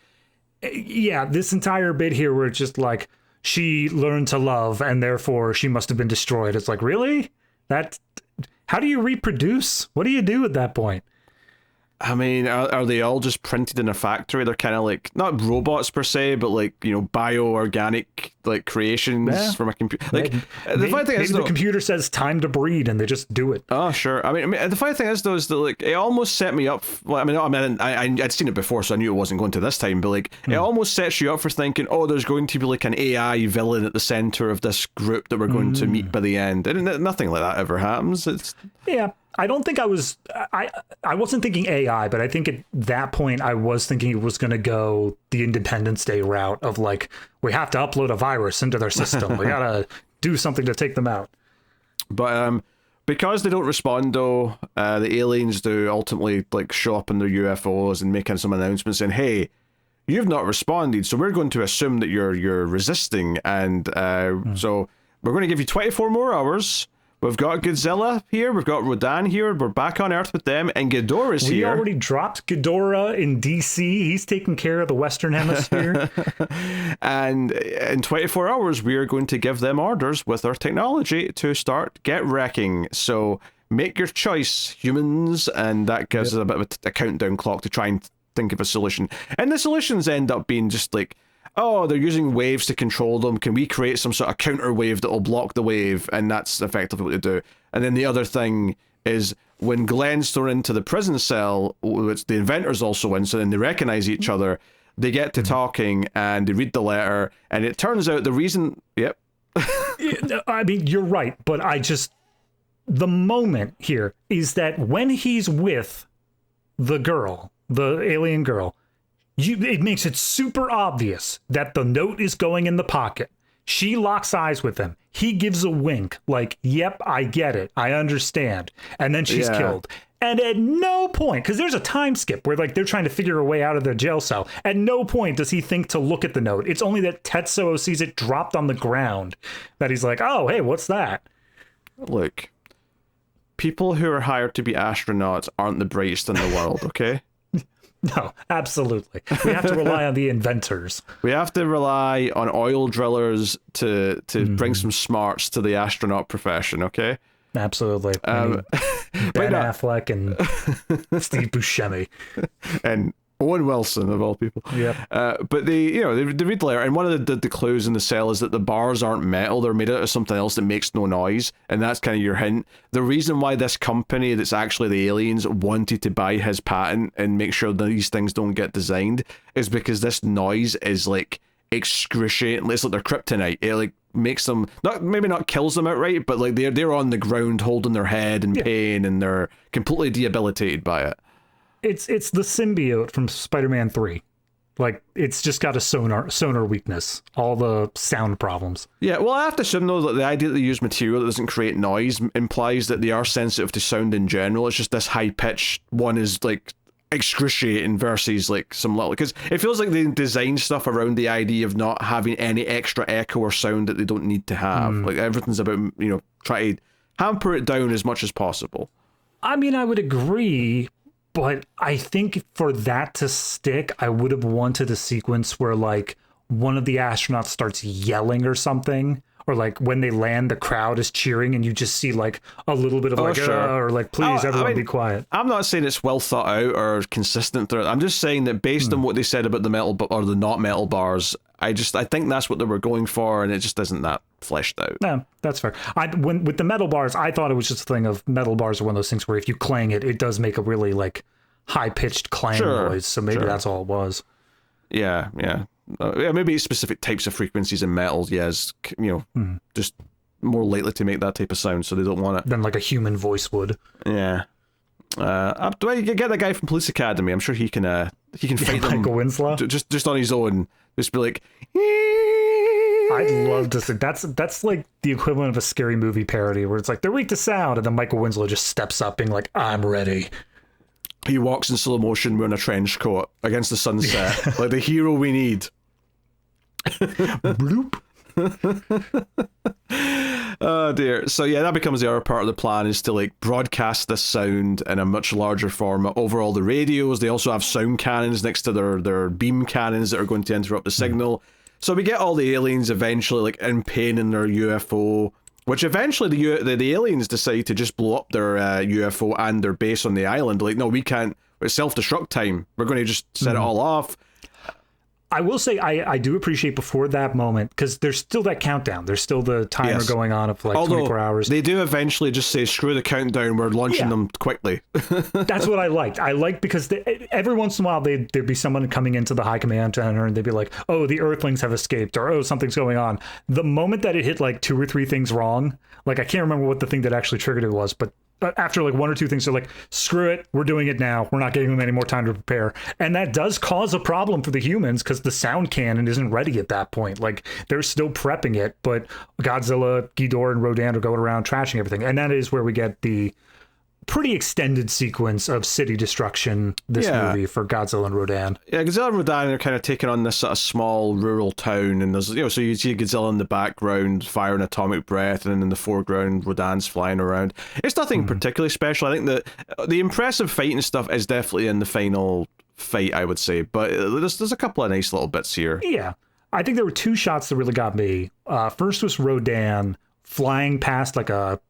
yeah, this entire bit here where it's just like she learned to love and therefore she must have been destroyed. It's like, really? How do you reproduce? What do you do at that point? I mean, are they all just printed in a factory? They're kind of like, not robots per se, but like, you know, bio-organic like creations from a computer. Like, the funny thing is, though, the computer says time to breed and they just do it. Oh, sure. I mean, the funny thing is, though, is that like, it almost set me up. Well, I'd seen it before, so I knew it wasn't going to this time, but like, it almost sets you up for thinking, oh, there's going to be like an AI villain at the center of this group that we're going to meet by the end. And nothing like that ever happens. Yeah. I don't think I wasn't thinking AI, but I think at that point I was thinking it was going to go the Independence Day route of like, we have to upload a virus into their system. We got to do something to take them out. But because they don't respond though, the aliens do ultimately like show up in their UFOs and making some announcements saying, hey, you've not responded, so we're going to assume that you're resisting. And so we're going to give you 24 more hours. We've got Godzilla here, we've got Rodan here, we're back on Earth with them, and Ghidorah's here. We already dropped Ghidorah in DC. He's taking care of the Western Hemisphere. And in 24 hours, we are going to give them orders with our technology to start get wrecking. So make your choice, humans, and that gives us a bit of a countdown clock to try and think of a solution. And the solutions end up being just like, oh, they're using waves to control them. Can we create some sort of counter wave that will block the wave? And that's effectively what they do. And then the other thing is when Glenn's thrown into the prison cell, which the inventor's also in, so then they recognize each other, they get to talking and they read the letter, and it turns out the reason... Yep. I mean, you're right, but the moment here is that when he's with the girl, the alien girl, it makes it super obvious that the note is going in the pocket. She locks eyes with him. He gives a wink, like, yep, I get it. I understand. And then she's killed. And at no point, because there's a time skip where like they're trying to figure a way out of their jail cell. At no point does he think to look at the note. It's only that Tetsuo sees it dropped on the ground that he's like, oh, hey, what's that? Look, people who are hired to be astronauts aren't the brightest in the world, okay? No, absolutely. We have to rely on the inventors. We have to rely on oil drillers to bring some smarts to the astronaut profession, okay? Absolutely. Ben Affleck and Steve Buscemi. And Owen Wilson, of all people. Yeah. But they read the letter, and one of the clues in the cell is that the bars aren't metal, they're made out of something else that makes no noise, and that's kind of your hint. The reason why this company that's actually the aliens wanted to buy his patent and make sure that these things don't get designed is because this noise is like excruciating. It's like their kryptonite. It like makes them maybe not kills them outright, but like they're on the ground holding their head in pain, and they're completely debilitated by it. It's the symbiote from Spider-Man 3. Like, it's just got a sonar weakness. All the sound problems. Yeah, well, I have to assume, though, that the idea that they use material that doesn't create noise implies that they are sensitive to sound in general. It's just this high-pitched one is, like, excruciating versus, like, some little... Because it feels like they design stuff around the idea of not having any extra echo or sound that they don't need to have. Like, everything's about, try to hamper it down as much as possible. I mean, I would agree... But I think for that to stick, I would have wanted a sequence where, like, one of the astronauts starts yelling or something. Or, like, when they land, the crowd is cheering and you just see, like, a little bit of, or, like, please, everyone be quiet. I'm not saying it's well thought out or consistent throughout. I'm just saying that based on what they said about the metal or the not metal bars, I think that's what they were going for, and it just isn't that fleshed out. No, that's fair. With the metal bars, I thought it was just a thing of metal bars are one of those things where if you clang it, it does make a really like high-pitched clang noise. So maybe that's all it was. Yeah. Maybe specific types of frequencies in metals, yes, just more likely to make that type of sound, so they don't want it. Than like a human voice would. Yeah. Do I get the guy from Police Academy? I'm sure he can fight them. Michael Winslow? Just on his own. Just be like... I'd love to see that's like the equivalent of a Scary Movie parody where it's like they're weak to sound, and then Michael Winslow just steps up being like, I'm ready. He walks in slow motion wearing a trench coat against the sunset, like the hero we need. Bloop. Oh dear. So yeah, that becomes the other part of the plan, is to like broadcast this sound in a much larger format over all the radios. They also have sound cannons next to their beam cannons that are going to interrupt the signal. So we get all the aliens eventually like in pain in their UFO, which eventually the aliens decide to just blow up their UFO and their base on the island. Like, no, we can't. It's self-destruct time. We're going to just set it all off. I will say I do appreciate before that moment, because there's still that countdown. There's still the timer going on of like 24 hours. They do eventually just say, screw the countdown, we're launching them quickly. That's what I liked. I liked because every once in a while there'd be someone coming into the high command center and they'd be like, oh, the Earthlings have escaped, or oh, something's going on. The moment that it hit like 2 or 3 things wrong, like I can't remember what the thing that actually triggered it was, but after like 1 or 2 things, they're like, screw it, we're doing it now. We're not giving them any more time to prepare. And that does cause a problem for the humans because the sound cannon isn't ready at that point. Like, they're still prepping it, but Godzilla, Ghidorah, and Rodan are going around trashing everything. And that is where we get the pretty extended sequence of city destruction this movie for Godzilla and Rodan. Yeah, Godzilla and Rodan are kind of taking on this sort of small rural town, and there's, so you see Godzilla in the background firing atomic breath, and then in the foreground Rodan's flying around. It's nothing particularly special. I think that the impressive fighting stuff is definitely in the final fight, I would say, but there's a couple of nice little bits here. Yeah, I think there were 2 shots that really got me. First was Rodan flying past like a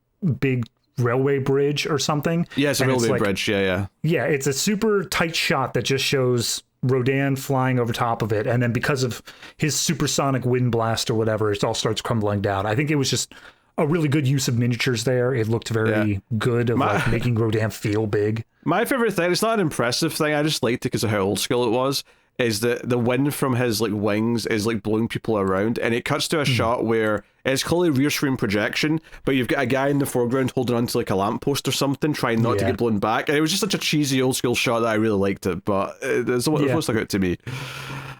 big railway bridge or something. Yeah, it's a railway bridge. Yeah. Yeah, it's a super tight shot that just shows Rodan flying over top of it, and then because of his supersonic wind blast or whatever, it all starts crumbling down. I think it was just a really good use of miniatures there. It looked very good of like making Rodan feel big. My favorite thing, it's not an impressive thing, I just liked it because of how old school it was, is that the wind from his like wings is like blowing people around, and it cuts to a shot where it's clearly rear screen projection, but you've got a guy in the foreground holding onto like a lamppost or something, trying not to get blown back, and it was just such a cheesy old school shot that I really liked it, but it's what stuck out to me.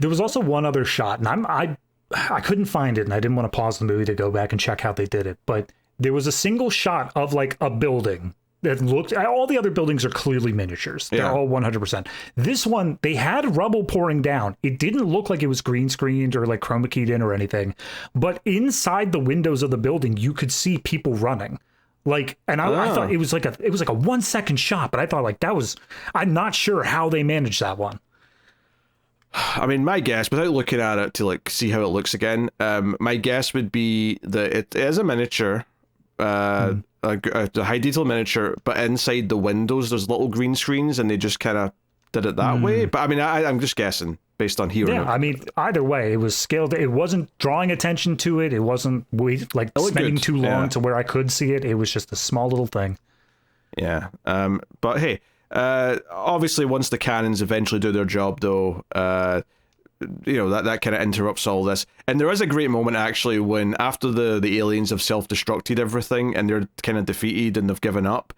There was also one other shot, and I couldn't find it, and I didn't want to pause the movie to go back and check how they did it, but there was a single shot of like a building that looked, all the other buildings are clearly miniatures. They're all 100%. This one, they had rubble pouring down. It didn't look like it was green screened or like chroma keyed in or anything, but inside the windows of the building, you could see people running. Like, and I thought it was like a 1 second shot, but I thought like I'm not sure how they managed that one. I mean, my guess, without looking at it to like see how it looks again, my guess would be that it is a miniature, a high detail miniature, but inside the windows there's little green screens, and they just kind of did it that way. But I mean, I'm just guessing based on here. Yeah, I mean, either way, it was scaled. It wasn't drawing attention to it. It wasn't spending too long to where I could see it. It was just a small little thing. Yeah. But hey. Obviously, once the cannons eventually do their job, though, that kind of interrupts all this. And there is a great moment, actually, when after the aliens have self-destructed everything and they're kind of defeated and they've given up,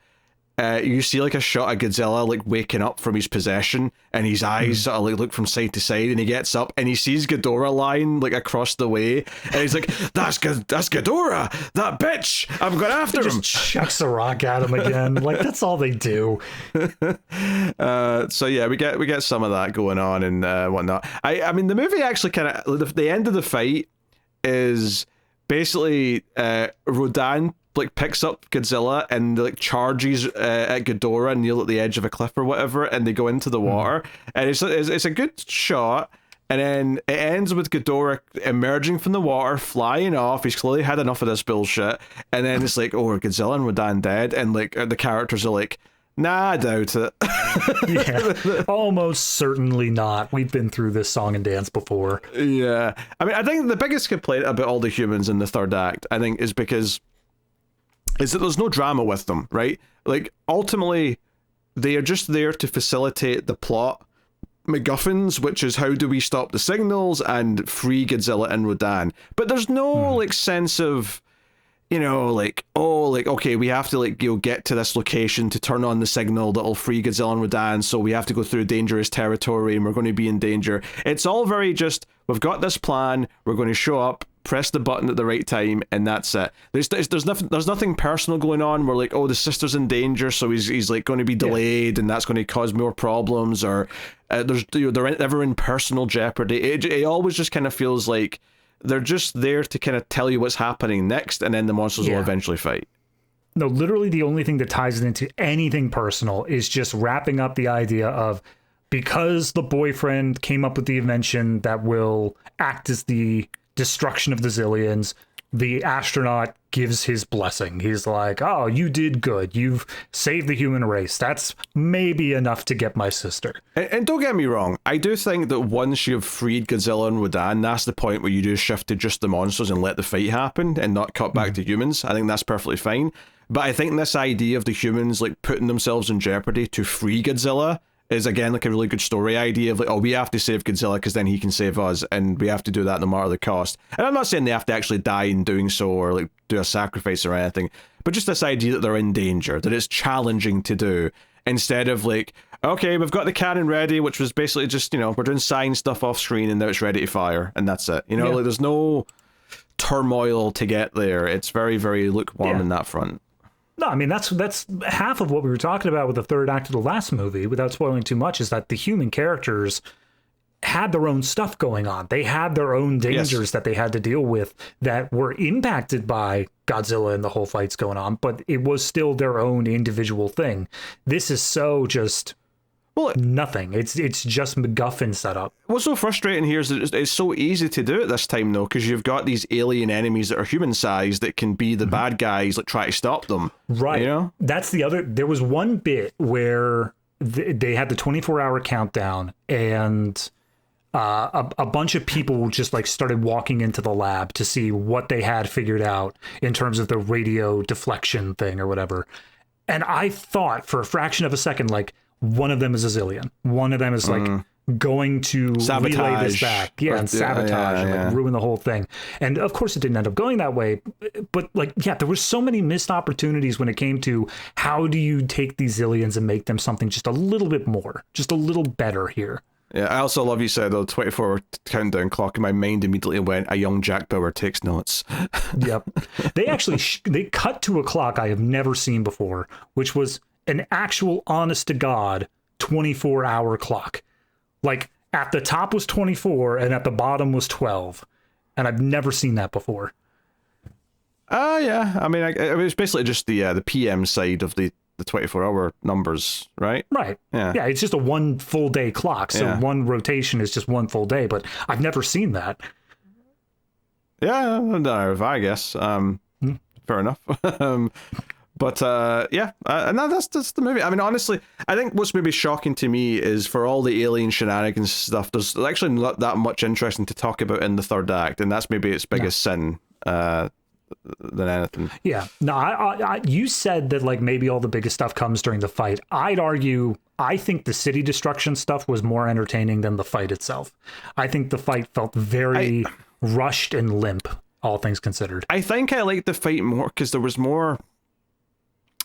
you see like a shot of Godzilla like waking up from his possession, and his eyes sort of like look from side to side, and he gets up and he sees Ghidorah lying like across the way, and he's like, that's Ghidorah, that bitch, I'm going after him. Just chucks a rock at him again. Like, that's all they do. So yeah, we get some of that going on and whatnot. I mean, the movie actually kind of, the end of the fight is basically Rodan like picks up Godzilla and like charges at Ghidorah near at the edge of a cliff or whatever, and they go into the water, and it's a good shot, and then it ends with Ghidorah emerging from the water, flying off. He's clearly had enough of this bullshit, and then it's like, oh, are Godzilla and Rodan dead? And like the characters are like, nah, I doubt it. Yeah, almost certainly not. We've been through this song and dance before. Yeah, I mean, I think the biggest complaint about all the humans in the third act, I think, is that there's no drama with them, right? Like, ultimately, they are just there to facilitate the plot MacGuffins, which is how do we stop the signals and free Godzilla and Rodan. But there's no, like, sense of, like, oh, like, okay, we have to, like, get to this location to turn on the signal that'll free Godzilla and Rodan, so we have to go through dangerous territory and we're going to be in danger. It's all very just, we've got this plan, we're going to show up, press the button at the right time, and that's it. There's nothing personal going on. We're like, oh, the sister's in danger, so he's like going to be delayed, and that's going to cause more problems, or they're ever in personal jeopardy. It always just kind of feels like they're just there to kind of tell you what's happening next, and then the monsters will eventually fight. No, literally the only thing that ties it into anything personal is just wrapping up the idea of, because the boyfriend came up with the invention that will act as the destruction of the Zillions, the astronaut gives his blessing. He's like, oh, you did good. You've saved the human race. That's maybe enough to get my sister. And don't get me wrong, I do think that once you've freed Godzilla and Rodan, that's the point where you do shift to just the monsters and let the fight happen and not cut back to humans. I think that's perfectly fine. But I think this idea of the humans like putting themselves in jeopardy to free Godzilla is again like a really good story idea of like, oh, we have to save Godzilla because then he can save us, and we have to do that no matter the cost. And I'm not saying they have to actually die in doing so or like do a sacrifice or anything, but just this idea that they're in danger, that it's challenging to do, instead of like, okay, we've got the cannon ready, which was basically just, we're doing science stuff off screen and now it's ready to fire, and that's it. Like there's no turmoil to get there. It's very, very lukewarm in that front. No, I mean, that's half of what we were talking about with the third act of the last movie, without spoiling too much, is that the human characters had their own stuff going on. They had their own dangers that they had to deal with that were impacted by Godzilla and the whole fights going on, but it was still their own individual thing. This is so just Well, nothing. It's just MacGuffin setup. What's so frustrating here is that it's so easy to do it this time, though, because you've got these alien enemies that are human-sized that can be the bad guys, like, try to stop them. Right. You know? That's the other... There was one bit where they had the 24-hour countdown, and a bunch of people just, like, started walking into the lab to see what they had figured out in terms of the radio deflection thing or whatever. And I thought, for a fraction of a second, like, one of them is a Zillion. One of them is, like, going to sabotage. Relay this back. Yeah, and sabotage and, like, ruin the whole thing. And, of course, it didn't end up going that way. But, like, yeah, there were so many missed opportunities when it came to how do you take these Zillions and make them something just a little bit more, just a little better here. Yeah, I also love you said the 24-hour countdown clock. In my mind immediately went, a young Jack Bauer takes notes. Yep. They actually, they cut to a clock I have never seen before, which was an actual honest-to-God 24-hour clock. Like, at the top was 24, and at the bottom was 12. And I've never seen that before. Yeah. I mean, it's basically just the PM side of the 24-hour numbers, right? Right. Yeah. Yeah, it's just a one full day clock. So one rotation is just one full day, but I've never seen that. Yeah, I guess. Fair enough. But and that's the movie. I mean, honestly, I think what's maybe shocking to me is for all the alien shenanigans stuff, there's actually not that much interesting to talk about in the third act, and that's maybe its biggest sin. Than anything. Yeah. No, I you said that, like, maybe all the biggest stuff comes during the fight. I'd argue, I think the city destruction stuff was more entertaining than the fight itself. I think the fight felt very rushed and limp, all things considered. I think I liked the fight more because there was more...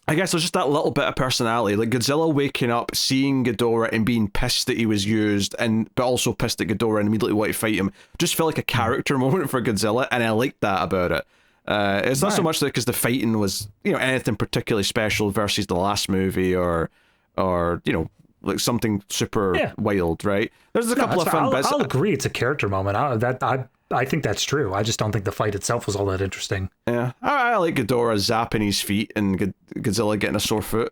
I guess there's just that little bit of personality. Like Godzilla waking up, seeing Ghidorah and being pissed that he was used, but also pissed at Ghidorah and immediately want to fight him. Just felt like a character moment for Godzilla, and I liked that about it. It's not so much that because the fighting was, anything particularly special versus the last movie or like something super wild, right? There's a couple of fun bits. I'll agree it's a character moment. I think that's true. I just don't think the fight itself was all that interesting. Yeah, I like Ghidorah zapping his feet and Godzilla getting a sore foot.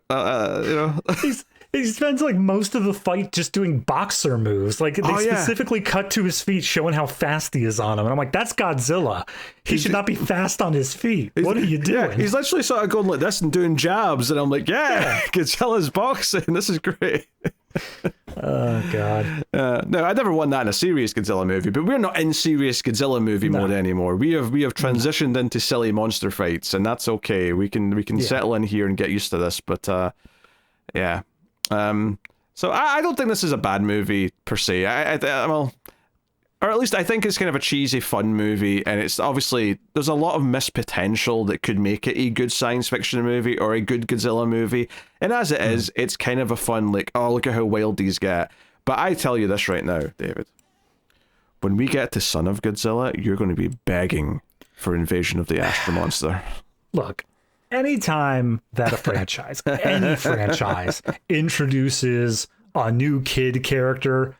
He spends like most of the fight just doing boxer moves. Like they specifically cut to his feet, showing how fast he is on them. And I'm like, that's Godzilla. He should not be fast on his feet. What are you doing? Yeah, he's literally sort of going like this and doing jabs. And I'm like, Godzilla's boxing. This is great. Oh God. No, I never won that in a serious Godzilla movie, but we're not in serious Godzilla movie mode anymore. We have transitioned into silly monster fights, and that's okay. We can settle in here and get used to this. But yeah. So I don't think this is a bad movie per se. Well, or at least I think it's kind of a cheesy, fun movie, and it's obviously there's a lot of missed potential that could make it a good science fiction movie or a good Godzilla movie. And as it is, it's kind of a fun, like, oh, look at how wild these get. But I tell you this right now, David, when we get to Son of Godzilla, you're going to be begging for Invasion of the Astro Monster. Look. Anytime that a franchise, any franchise, introduces a new kid character,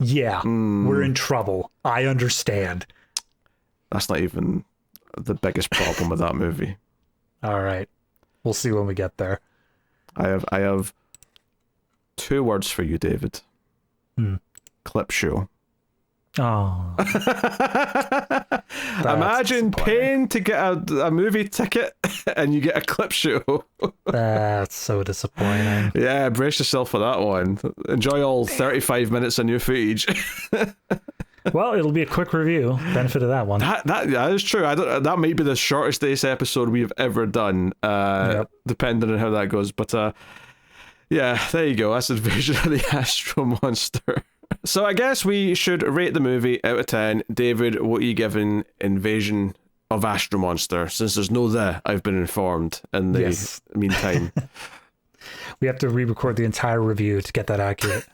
we're in trouble. I understand. That's not even the biggest problem with that movie. All right. We'll see when we get there. I have 2 words for you, David. Clip show. Oh. Imagine paying to get a movie ticket and you get a clip show. That's so disappointing. Yeah, brace yourself for that one. Enjoy all 35 minutes of new footage. Well, it'll be a quick review. Benefit of that one. That is true. That might be the shortest Ace episode we've ever done, depending on how that goes. But yeah, there you go. That's Invasion of the Astro Monster. So I guess we should rate the movie out of 10. David, what are you giving Invasion of Astro Monster? Since there's no I've been informed in the meantime. We have to re-record the entire review to get that accurate.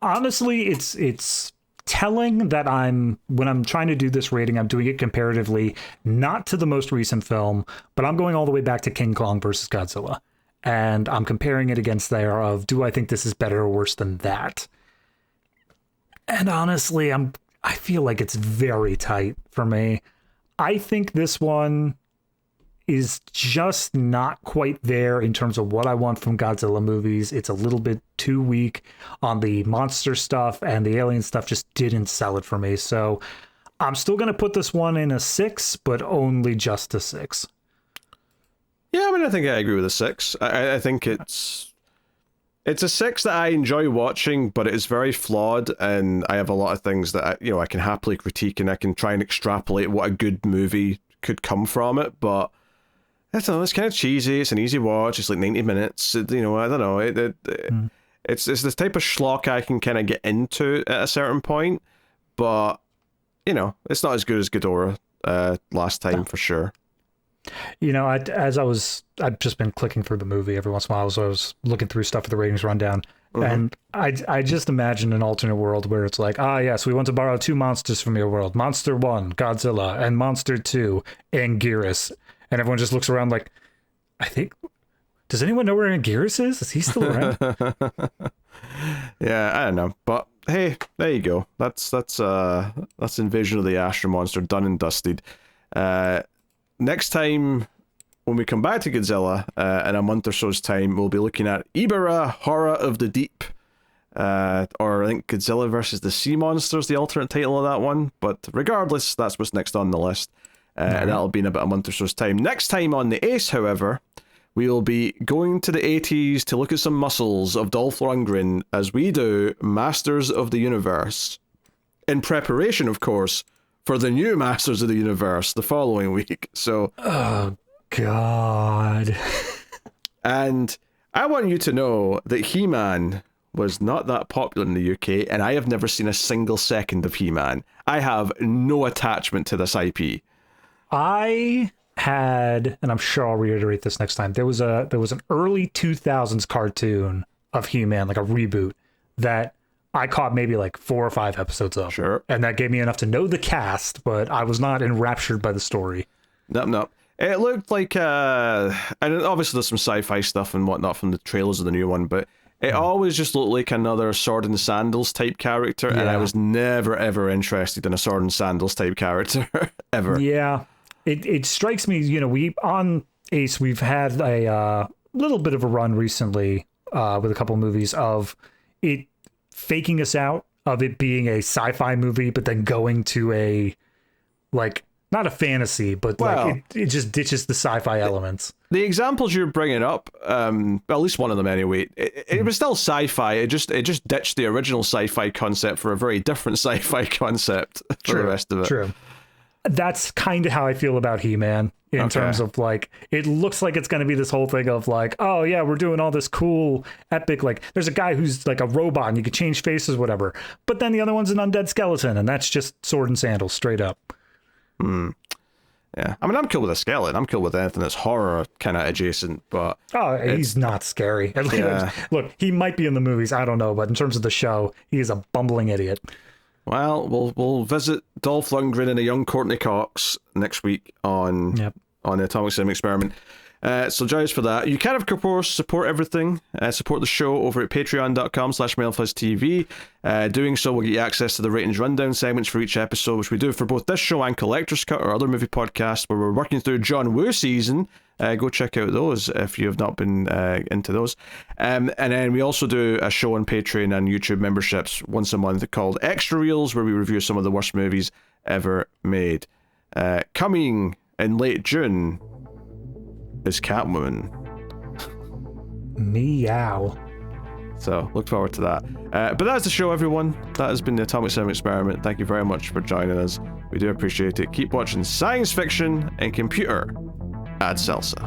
Honestly, it's telling that when I'm trying to do this rating, I'm doing it comparatively, not to the most recent film, but I'm going all the way back to King Kong versus Godzilla. And I'm comparing it against there of, do I think this is better or worse than that? And honestly, I feel like it's very tight for me. I think this one is just not quite there in terms of what I want from Godzilla movies. It's a little bit too weak on the monster stuff, and the alien stuff just didn't sell it for me. So I'm still going to put this one in a 6, but only just a 6. Yeah, I mean, I think I agree with a 6. I think it's a 6 that I enjoy watching, but it is very flawed, and I have a lot of things that I can happily critique, and I can try and extrapolate what a good movie could come from it, but I don't know, it's kind of cheesy, it's an easy watch, it's like 90 minutes, I don't know, it's this type of schlock I can kind of get into at a certain point, but, it's not as good as Ghidorah last time, for sure. I've just been clicking through the movie every once in a while, so I was looking through stuff for the ratings rundown, and I just imagine an alternate world where it's like, yes, we want to borrow 2 monsters from your world, Monster 1, Godzilla, and Monster 2, Anguirus, and everyone just looks around like, does anyone know where Anguirus is? Is he still around? Yeah, I don't know, but hey, there you go. That's Invasion of the Astro Monster done and dusted. Next time, when we come back to Godzilla, in a month or so's time, we'll be looking at Ibara, Horror of the Deep, or I think Godzilla versus the Sea Monsters, the alternate title of that one. But regardless, that's what's next on the list, and that'll be in about a month or so's time. Next time on the Ace, however, we will be going to the 80s to look at some muscles of Dolph Lundgren as we do Masters of the Universe, in preparation, of course, for the new Masters of the Universe the following week. So, oh God. And I want you to know that He-Man was not that popular in the UK, and I have never seen a single second of He-Man. I have no attachment to this IP. I had, and I'm sure I'll reiterate this next time, there was an early 2000s cartoon of He-Man, like a reboot, that I caught maybe like 4 or 5 episodes of. Sure. And that gave me enough to know the cast, but I was not enraptured by the story. No. It looked like, and obviously there's some sci-fi stuff and whatnot from the trailers of the new one, but it always just looked like another Sword and Sandals type character, and I was never, ever interested in a Sword and Sandals type character, ever. Yeah. It strikes me, we on Ace, we've had a little bit of a run recently with a couple movies of it faking us out, of it being a sci-fi movie, but then going to a, like, not a fantasy, but like it just ditches the sci-fi elements. The examples you're bringing up, well, at least one of them anyway, it was still sci-fi. It just ditched the original sci-fi concept for a very different sci-fi concept for the rest of it. True. That's kind of how I feel about He-Man in terms of, like, it looks like it's going to be this whole thing of like, oh yeah, we're doing all this cool epic, like there's a guy who's like a robot and you can change faces, whatever, but then the other one's an undead skeleton, and that's just Sword and Sandals straight up. Yeah, I mean, I'm cool with a skeleton. I'm cool with anything that's horror kind of adjacent, but he's not scary. Look, he might be in the movies, I don't know, but in terms of the show, he is a bumbling idiot. Well, we'll visit Dolph Lundgren and a young Courtney Cox next week on the Atomic Cinema Experiment. So join us for that. You can, of course, support everything. Support the show over at patreon.com/MailFuzzTV. Doing so will get you access to the ratings rundown segments for each episode, which we do for both this show and Collector's Cut, or other movie podcasts, where we're working through John Woo season. Go check out those if you have not been into those. And then we also do a show on Patreon and YouTube memberships once a month called Extra Reels, where we review some of the worst movies ever made. Coming in late June is Catwoman. Meow. So look forward to that. But that's the show, everyone. That has been the Atomic Cinema Experiment. Thank you very much for joining us. We do appreciate it. Keep watching science fiction and computer ad salsa.